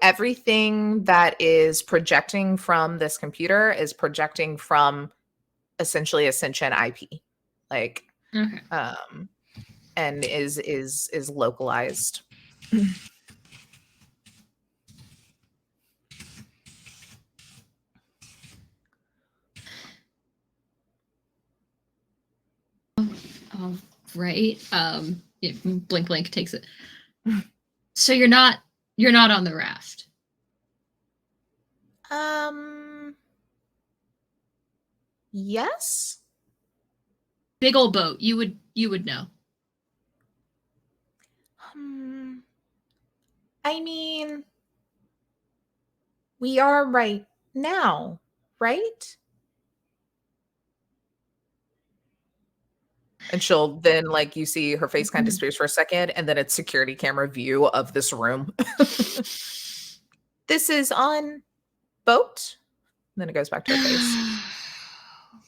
Everything that is projecting from this computer is projecting from essentially Ascension IP, like, Okay. and is localized. All right. Blink Blink takes it. So you're not on the raft. Yes. Big old boat. You would know. I mean, we are right now, right? And she'll then, like, you see her face kind of disappears for a second, and then it's security camera view of this room. This is on boat. And then it goes back to her face.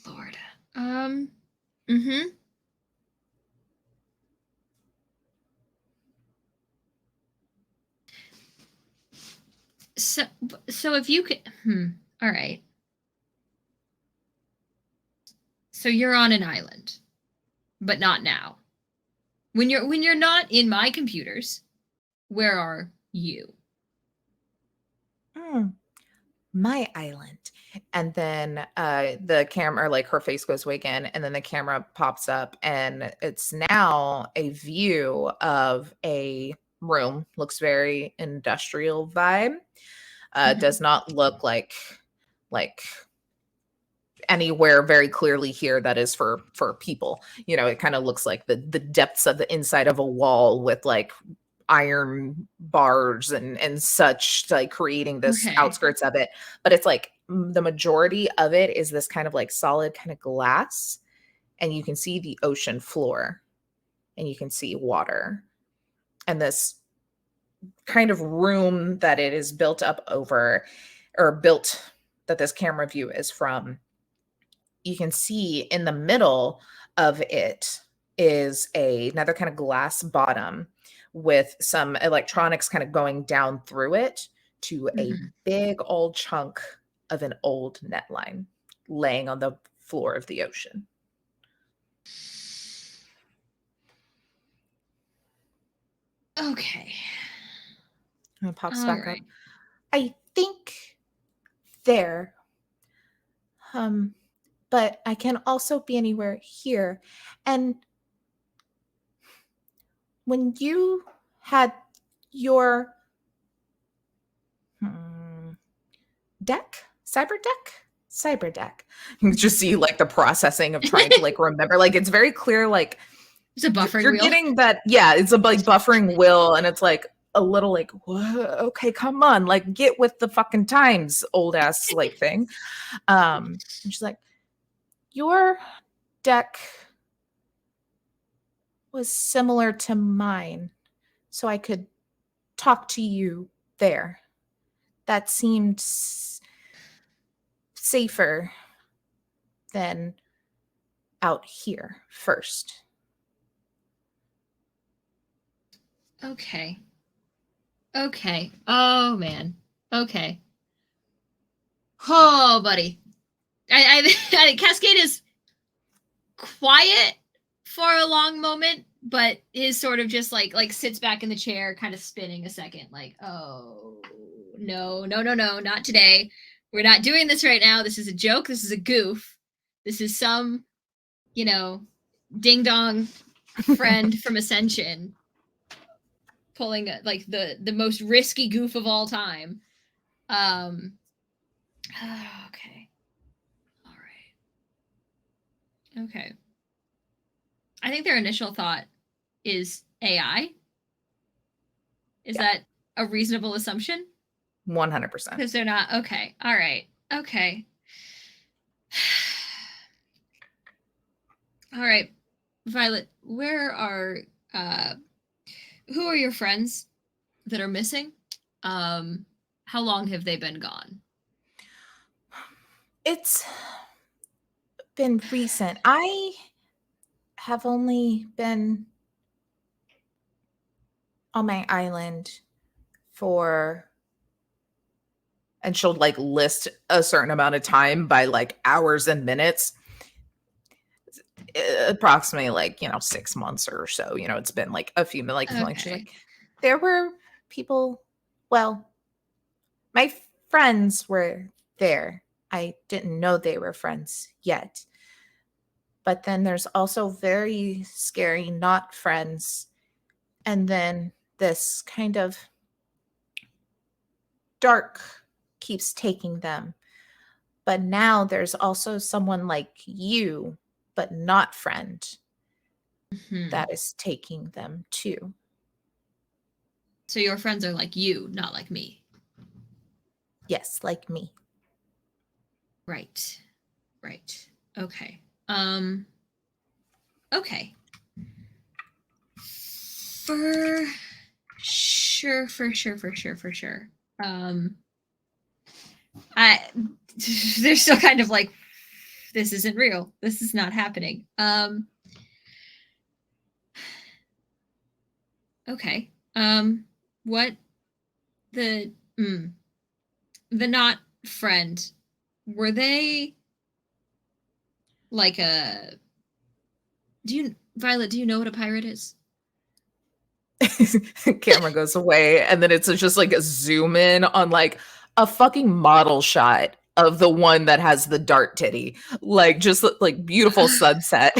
Lord. Mm-hmm. So if you could, all right. So you're on an island, but not now. When you're not in my computers, where are you? My island. And then the camera, like, her face goes way again, and then the camera pops up, and it's now a view of a room. Looks very industrial vibe. Does not look like anywhere very clearly here that is for people. It kind of looks like the depths of the inside of a wall with, like, iron bars and such, like, creating this outskirts of it. But it's like the majority of it is this kind of like solid kind of glass, and you can see the ocean floor, and you can see water, and this kind of room that it is built up over, or built, that this camera view is from. You can see in the middle of it is another kind of glass bottom with some electronics kind of going down through it to a big old chunk of an old net line laying on the floor of the ocean. Okay. And it pops back up. I think there. But I can also be anywhere here. And when you had your cyber deck, you can just see, like, the processing of trying to, like, remember. Like, it's very clear, like, it's a buffering you're wheel. Getting that. Yeah, it's a, like, buffering wheel, and it's like a little like, okay, come on, like, get with the fucking times, old ass, like, thing. And she's like, your deck was similar to mine, so I could talk to you there. That seemed safer than out here first. Okay. Oh, man. Okay. Oh, buddy. I think Cascade is quiet for a long moment, but is sort of just like sits back in the chair, kind of spinning a second, like, oh, no, not today. We're not doing this right now. This is a joke. This is a goof. This is some, ding dong friend from Ascension pulling like the most risky goof of all time. Okay. All right. Okay. I think their initial thought is AI. Is that a reasonable assumption? 100%. Because they're not. Okay. All right. Okay. All right. Violet, where are who are your friends that are missing? How long have they been gone? It's been recent. I have only been on my island for, and she'll like list a certain amount of time by like hours and minutes, approximately like 6 months or so. It's been like a few, like she's Okay. like, there were people, well, my friends were there. I didn't know they were friends yet. But then there's also very scary not friends. And then this kind of dark keeps taking them. But now there's also someone like you, but not friend, that is taking them too. So your friends are like you, not like me. Yes, like me. Right. Right. Okay. Okay. For sure, for sure, for sure, for sure. I they're still kind of like, this isn't real. This is not happening. Okay. What the the not friend, were they like a Violet, do you know what a pirate is? Camera goes away, and then it's just like a zoom in on like a fucking model shot of the one that has the dart titty, like just like beautiful sunset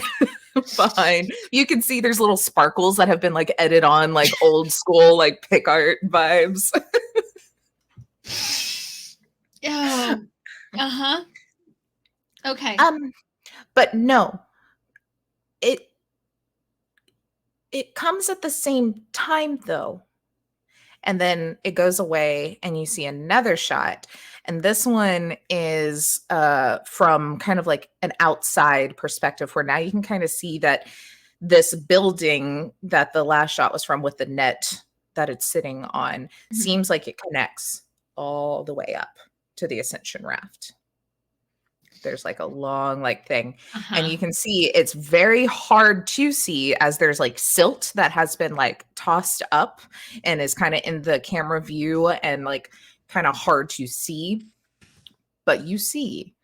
behind. You can see there's little sparkles that have been like edited on, like old school like pic art vibes. Oh, uh-huh. Okay. But no, it comes at the same time though. And then it goes away and you see another shot, and this one is from kind of like an outside perspective, where now you can kind of see that this building that the last shot was from with the net that it's sitting on seems like it connects all the way up to the Ascension raft. There's like a long like thing, and you can see it's very hard to see as there's like silt that has been like tossed up and is kind of in the camera view and like kind of hard to see, but you see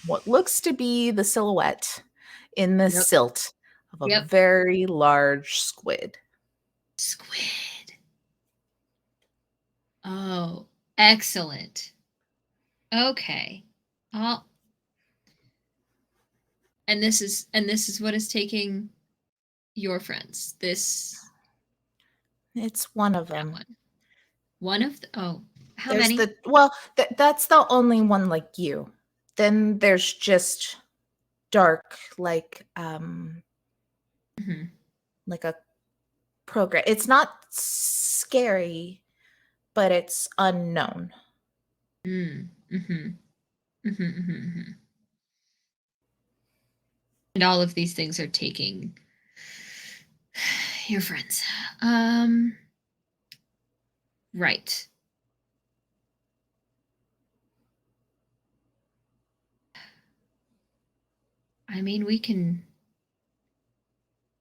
what looks to be the silhouette in the silt of a very large squid. Oh, excellent. Okay. And this is what is taking your friends. It's one of them. One of the, oh, how There's many? that's the only one like you. Then there's just dark, like like a program. It's not scary, but it's unknown. And all of these things are taking your friends. Right. I mean, we can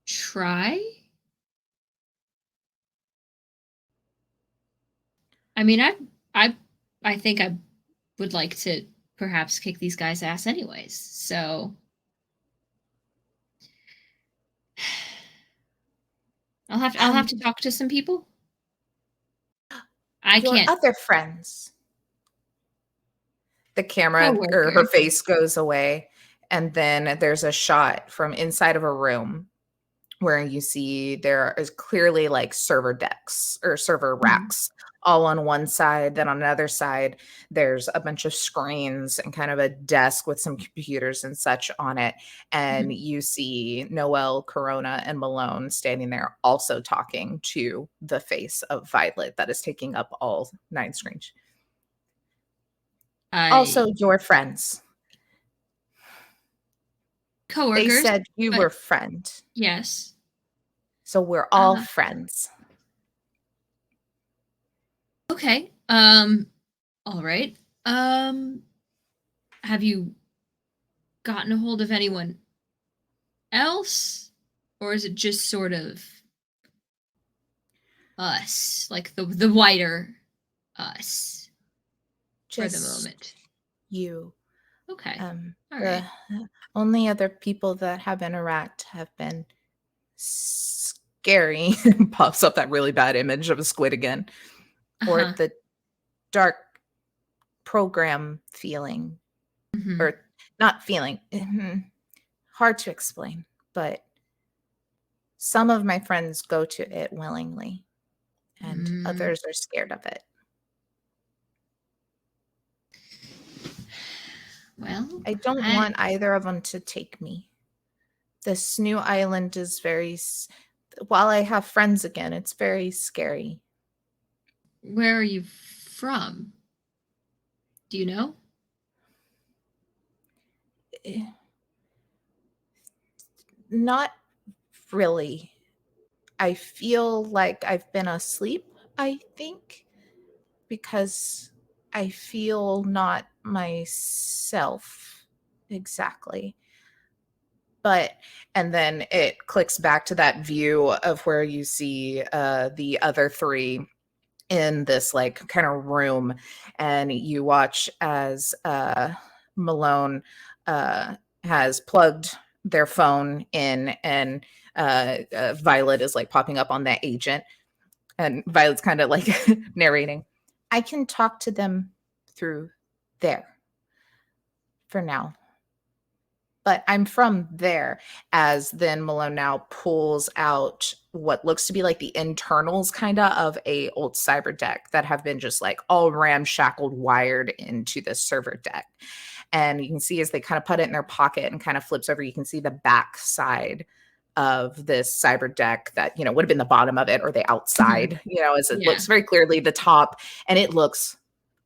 try. I mean, I think I would like to perhaps kick these guys' ass anyways. So I'll have to talk to some people. I Your can't. other friends. The camera or her Coworkers. face goes away, and then there's a shot from inside of a room where you see there is clearly like server decks or server racks all on one side. Then on another side, there's a bunch of screens and kind of a desk with some computers and such on it. And you see Noel, Corona, and Malone standing there also talking to the face of Violet that is taking up all 9 screens. Also, your friends. coworkers. They said you were friend. Yes. So we're all friends. Okay. All right. Have you gotten a hold of anyone else? Or is it just sort of us, like the wider us for the Just moment? you. Okay. All The right. only other people that have interact have been scary. Pops up that really bad image of a squid again. Or the dark program feeling. Or not feeling. Hard to explain, but some of my friends go to it willingly and others are scared of it. Well, I don't want either of them to take me. This new island is while I have friends again, it's very scary. Where are you from? Do you know? Not really. I feel like I've been asleep, I think, because I feel not myself exactly. And then it clicks back to that view of where you see the other three in this like kind of room, and you watch as Malone has plugged their phone in, and Violet is like popping up on that agent, and Violet's kind of like narrating, I can talk to them through there for now. But I'm from there. As then Malone now pulls out what looks to be like the internals kind of a old cyber deck that have been just like all ramshackled, wired into this server deck. And you can see as they kind of put it in their pocket and kind of flips over, you can see the back side of this cyber deck that, would have been the bottom of it or the outside, as it looks very clearly the top, and it looks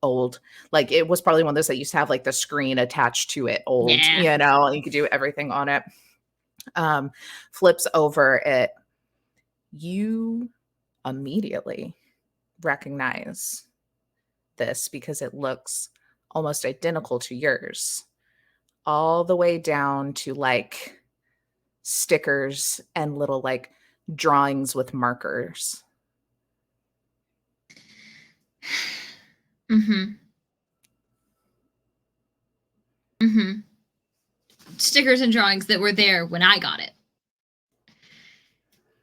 old. Like it was probably one of those that used to have like the screen attached to it, old, and you could do everything on it. Flips over it. You immediately recognize this because it looks almost identical to yours, all the way down to like stickers and little like drawings with markers. Stickers and drawings that were there when I got it.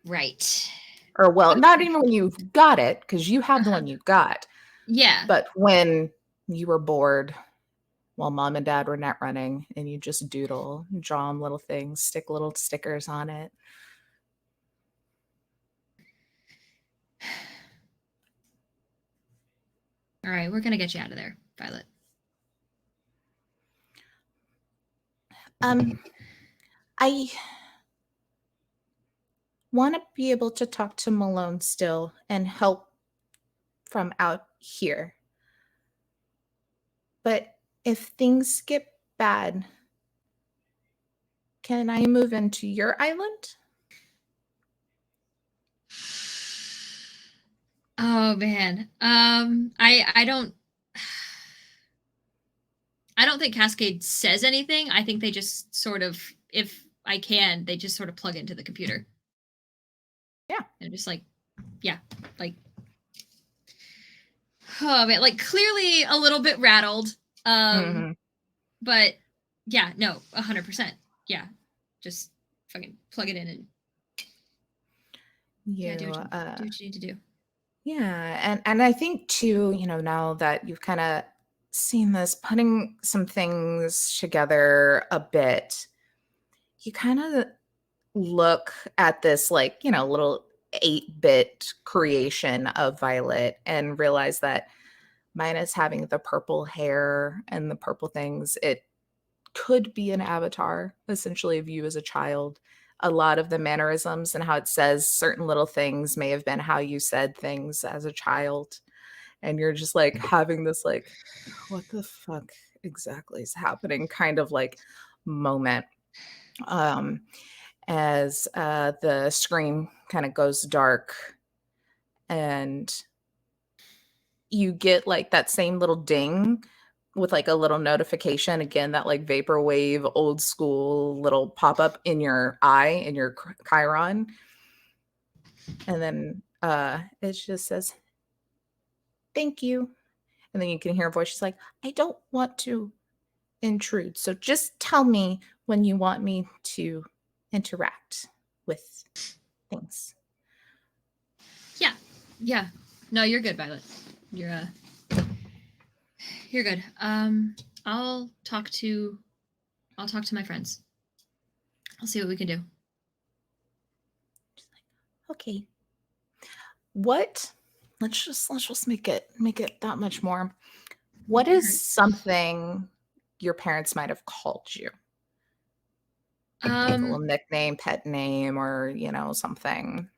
Right. Or well, not even when you got it, because you have the one you got. Yeah. But when you were bored while mom and dad were net running and you just doodle, draw them little things, stick little stickers on it. All right, we're going to get you out of there, Violet. I want to be able to talk to Malone still and help from out here. But if things get bad, can I move into your island? Oh man. I don't think Cascade says anything. I think they just sort of, if I can, they just sort of plug into the computer. Yeah. They're just like, yeah, like, oh man, like clearly a little bit rattled. But yeah, no, 100%. Yeah. Just fucking plug it in and do what you need to do. Yeah. And I think too, now that you've kind of seen this, putting some things together a bit, you kind of look at this like, little 8-bit creation of Violet and realize that minus having the purple hair and the purple things, it could be an avatar essentially of you as a child. A lot of the mannerisms and how it says certain little things may have been how you said things as a child. And you're just like having this like, what the fuck exactly is happening kind of like moment. As the screen kind of goes dark, and you get like that same little ding with like a little notification again, that like vaporwave old school little pop-up in your eye, in your Chiron. And then it just says, "Thank you." And then you can hear a voice. She's like, "I don't want to intrude, so just tell me when you want me to interact with things." Yeah. No, you're good, Violet. You're good. I'll talk to my friends. I'll see what we can do. Okay. What? Let's just make it that much more. What is something your parents might have called you? Like a little nickname, pet name, or something.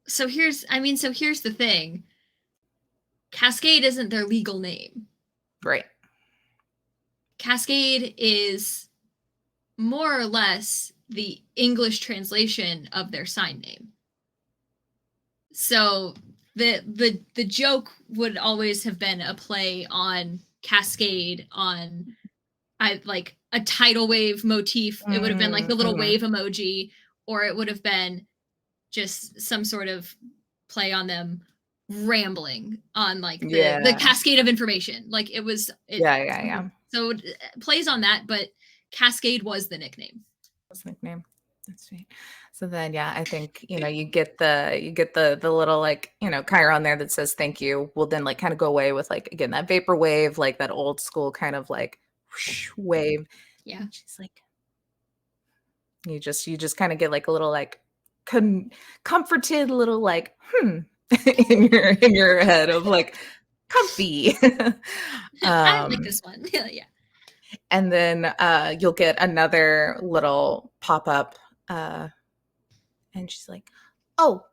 So here's the thing. Cascade isn't their legal name. Right. Cascade is more or less the English translation of their sign name. So the joke would always have been a play on Cascade, on like a tidal wave motif. It would have been like the little wave emoji, or it would have been just some sort of play on them rambling on like the cascade of information. Like it was yeah. So it plays on that, but Cascade was the nickname. That's sweet. So then I think you get the little like Chiron there that says thank you will then like kind of go away with like again that vapor wave, like that old school kind of like whoosh, wave. Yeah. And she's like, you just kind of get like a little like comforted little like in your head of like comfy. I like this one. Yeah. And then you'll get another little pop-up and she's like, "Oh,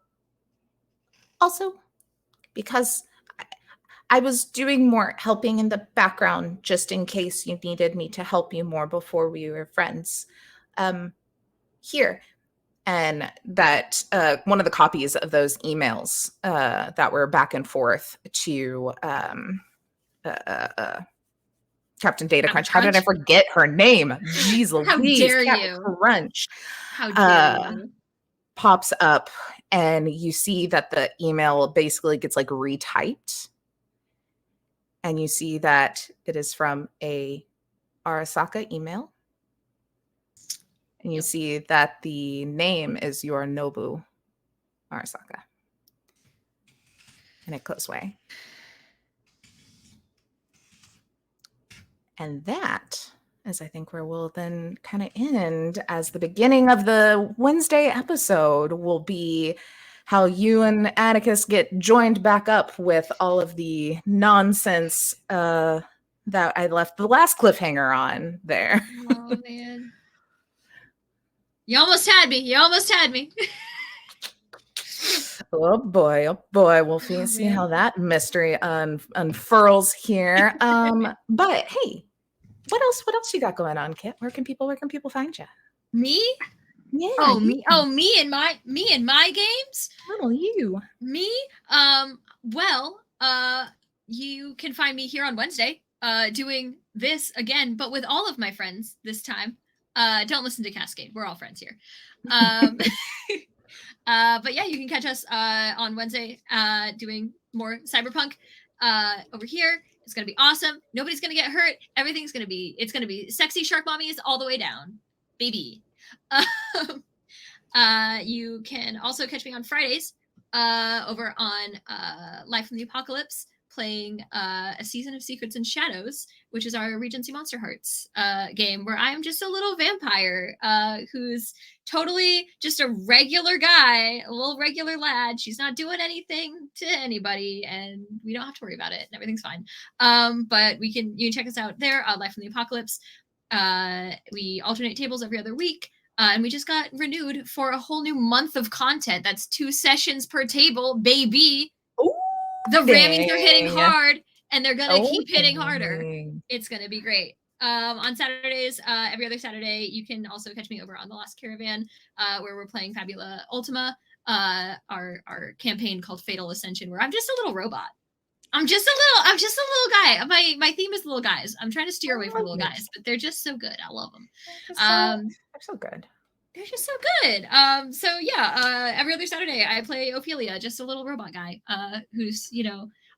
also because I was doing more helping in the background just in case you needed me to help you more before we were friends. Here." And that one of the copies of those emails that were back and forth to Captain Data Crunch. How did I forget her name? Jeez Louise. How dare you? Crunch. How dare you? Pops up, and you see that the email basically gets like retyped. And you see that it is from a Arasaka email. And you see that the name is Yorinobu Arasaka. And it goes away. And that is, I think, where we'll then kind of end, as the beginning of the Wednesday episode will be how you and Atticus get joined back up with all of the nonsense that I left the last cliffhanger on there. Oh, man. You almost had me. Oh boy. We'll see how that mystery unfurls here. But hey, what else you got going on, Kit? Where can people find you? Me? Yeah. Me and my games? Oh, you. Me? Well, you can find me here on Wednesday, doing this again, but with all of my friends this time. Don't listen to Cascade. We're all friends here. But yeah, you can catch us on Wednesday doing more Cyberpunk over here. It's gonna be awesome. Nobody's gonna get hurt. It's gonna be sexy shark mommies all the way down, baby. You can also catch me on Fridays over on Life from the Apocalypse, playing a season of Secrets and Shadows, which is our Regency Monster Hearts game, where I'm just a little vampire who's totally just a regular guy, a little regular lad. She's not doing anything to anybody, and we don't have to worry about it, and everything's fine. But you can check us out there, Life from the Apocalypse. We alternate tables every other week. And we just got renewed for a whole new month of content. That's 2 sessions per table, baby. Ooh, the Rammies are hitting hard, and they're going to keep hitting harder. It's going to be great. On Saturdays, every other Saturday, you can also catch me over on The Last Caravan, where we're playing Fabula Ultima, our campaign called Fatal Ascension, where I'm just a little robot. I'm just a little guy. My theme is little guys. I'm trying to steer away from little guys, but they're just so good. I love them. They're so good. They're just so good. So yeah, every other Saturday I play Ophelia, just a little robot guy, who's,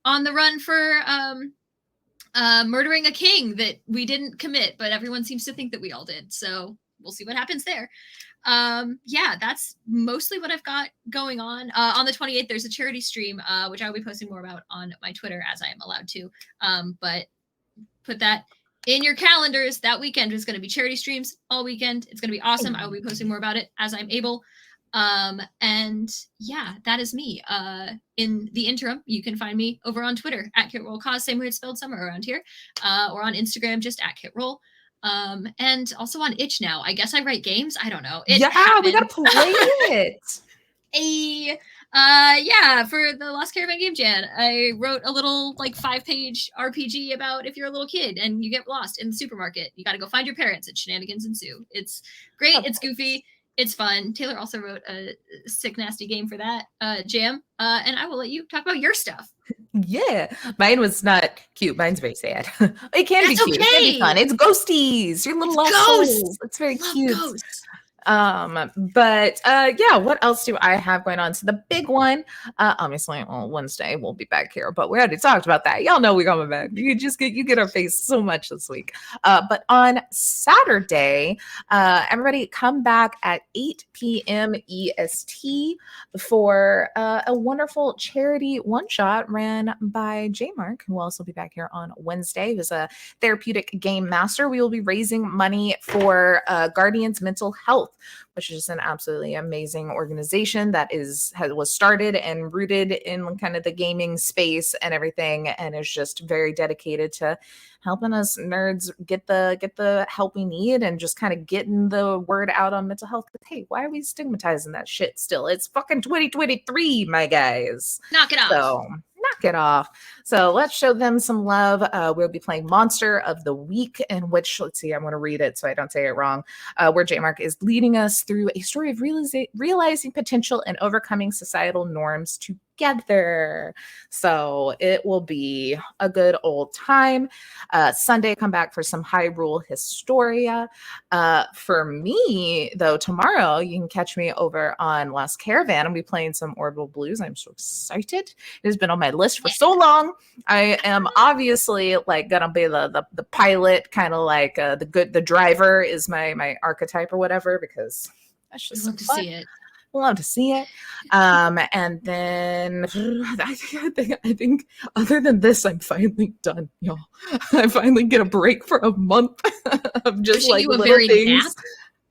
on the run for murdering a king that we didn't commit, but everyone seems to think that we all did. So we'll see what happens there. Yeah, that's mostly what I've got going on. On the 28th, there's a charity stream, which I will be posting more about on my Twitter as I am allowed to. But put that in your calendars. That weekend is going to be charity streams all weekend. It's going to be awesome. I will be posting more about it as I'm able. And yeah, that is me. In the interim, you can find me over on Twitter at KitRollCause, same way it's spelled summer around here, or on Instagram, just at KitRoll. And also on Itch now. I guess I write games. I don't know. We gotta play it. Yeah, for the Lost Caravan Game Jam, I wrote a little 5-page RPG about if you're a little kid and you get lost in the supermarket. You got to go find your parents and shenanigans ensue. It's great. It's goofy. It's fun. Taylor also wrote a sick, nasty game for that jam. And I will let you talk about your stuff. Yeah, mine was not cute. Mine's very sad. It can be cute. Okay. It can be fun. It's ghosties. Your little lost souls. It's very cute. Ghosts. But yeah, what else do I have going on? So the big one, obviously on Wednesday we'll be back here, but we already talked about that. Y'all know we're coming back. You get our face so much this week. But on Saturday, everybody come back at 8 p.m. EST for a wonderful charity one-shot ran by J Mark, who will also be back here on Wednesday, who's a therapeutic game master. We will be raising money for Guardians Mental Health, which is an absolutely amazing organization that was started and rooted in kind of the gaming space and everything, and is just very dedicated to helping us nerds get the help we need and just kind of getting the word out on mental health. But hey, why are we stigmatizing that shit still? It's fucking 2023, my guys. Knock it off. So knock it off. So let's show them some love. We'll be playing Monster of the Week, in which, let's see, I'm going to read it so I don't say it wrong, where J Mark is leading us through a story of realizing potential and overcoming societal norms together. So it will be a good old time. Sunday, come back for some Hyrule Historia. For me, though, tomorrow you can catch me over on Last Caravan. I'll be playing some Orbital Blues. I'm so excited. It has been on my list for so long. I am obviously gonna be the pilot, kind of like the driver is my archetype or whatever, because that's just love to see it. Love to see it. And then I think other than this, I'm finally done, y'all. I finally get a break for a month of just wishing you a little very things.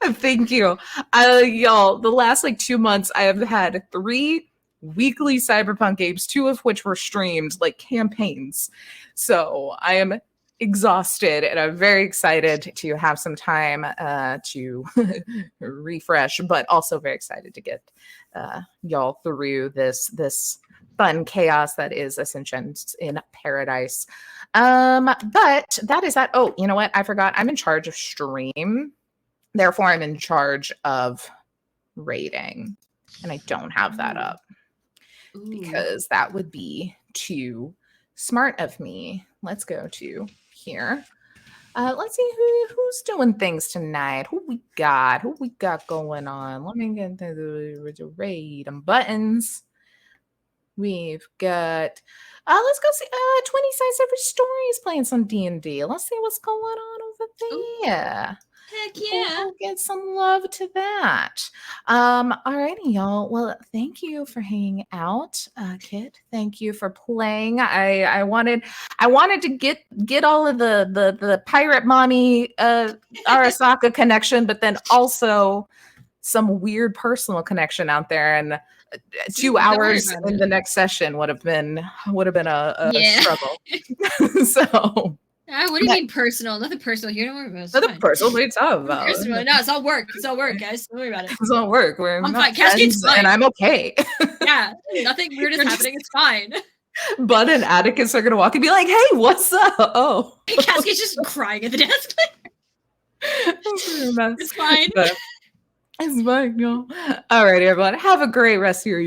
nap. Thank you. Y'all, the last 2 months I have had 3 weekly Cyberpunk games, 2 of which were streamed, campaigns. So I am exhausted, and I'm very excited to have some time to refresh, but also very excited to get y'all through this fun chaos that is Ascension in Paradise. But that is that. Oh, you know what? I forgot. I'm in charge of stream. Therefore, I'm in charge of rating, and I don't have that up. Because that would be too smart of me. Let's go to here. Let's see who's doing things tonight. Who we got going on? Let me get the raid and buttons. We've got let's go see 20 Sides Every Stories playing some D&D. Let's see what's going on over there. Heck yeah. We'll get some love to that. Alrighty, y'all. Well, thank you for hanging out, Kit. Thank you for playing. I wanted to get all of the pirate mommy Arasaka connection, but then also some weird personal connection out there. And 2 hours in the next session would have been a struggle. So. What do you mean personal? Nothing personal here. Don't worry about it. Nothing personal. What are you talking about? Personal. No, it's all work. It's all work, guys. Don't worry about it. It's all work. I'm fine. Cascade's fine. And I'm okay. Yeah. Nothing weird is happening. It's fine. Bud and Atticus are gonna walk and be like, "Hey, what's up?" Oh, Cascade's just crying at the desk. It's fine. But it's fine, y'all. All right, everyone. Have a great rest of your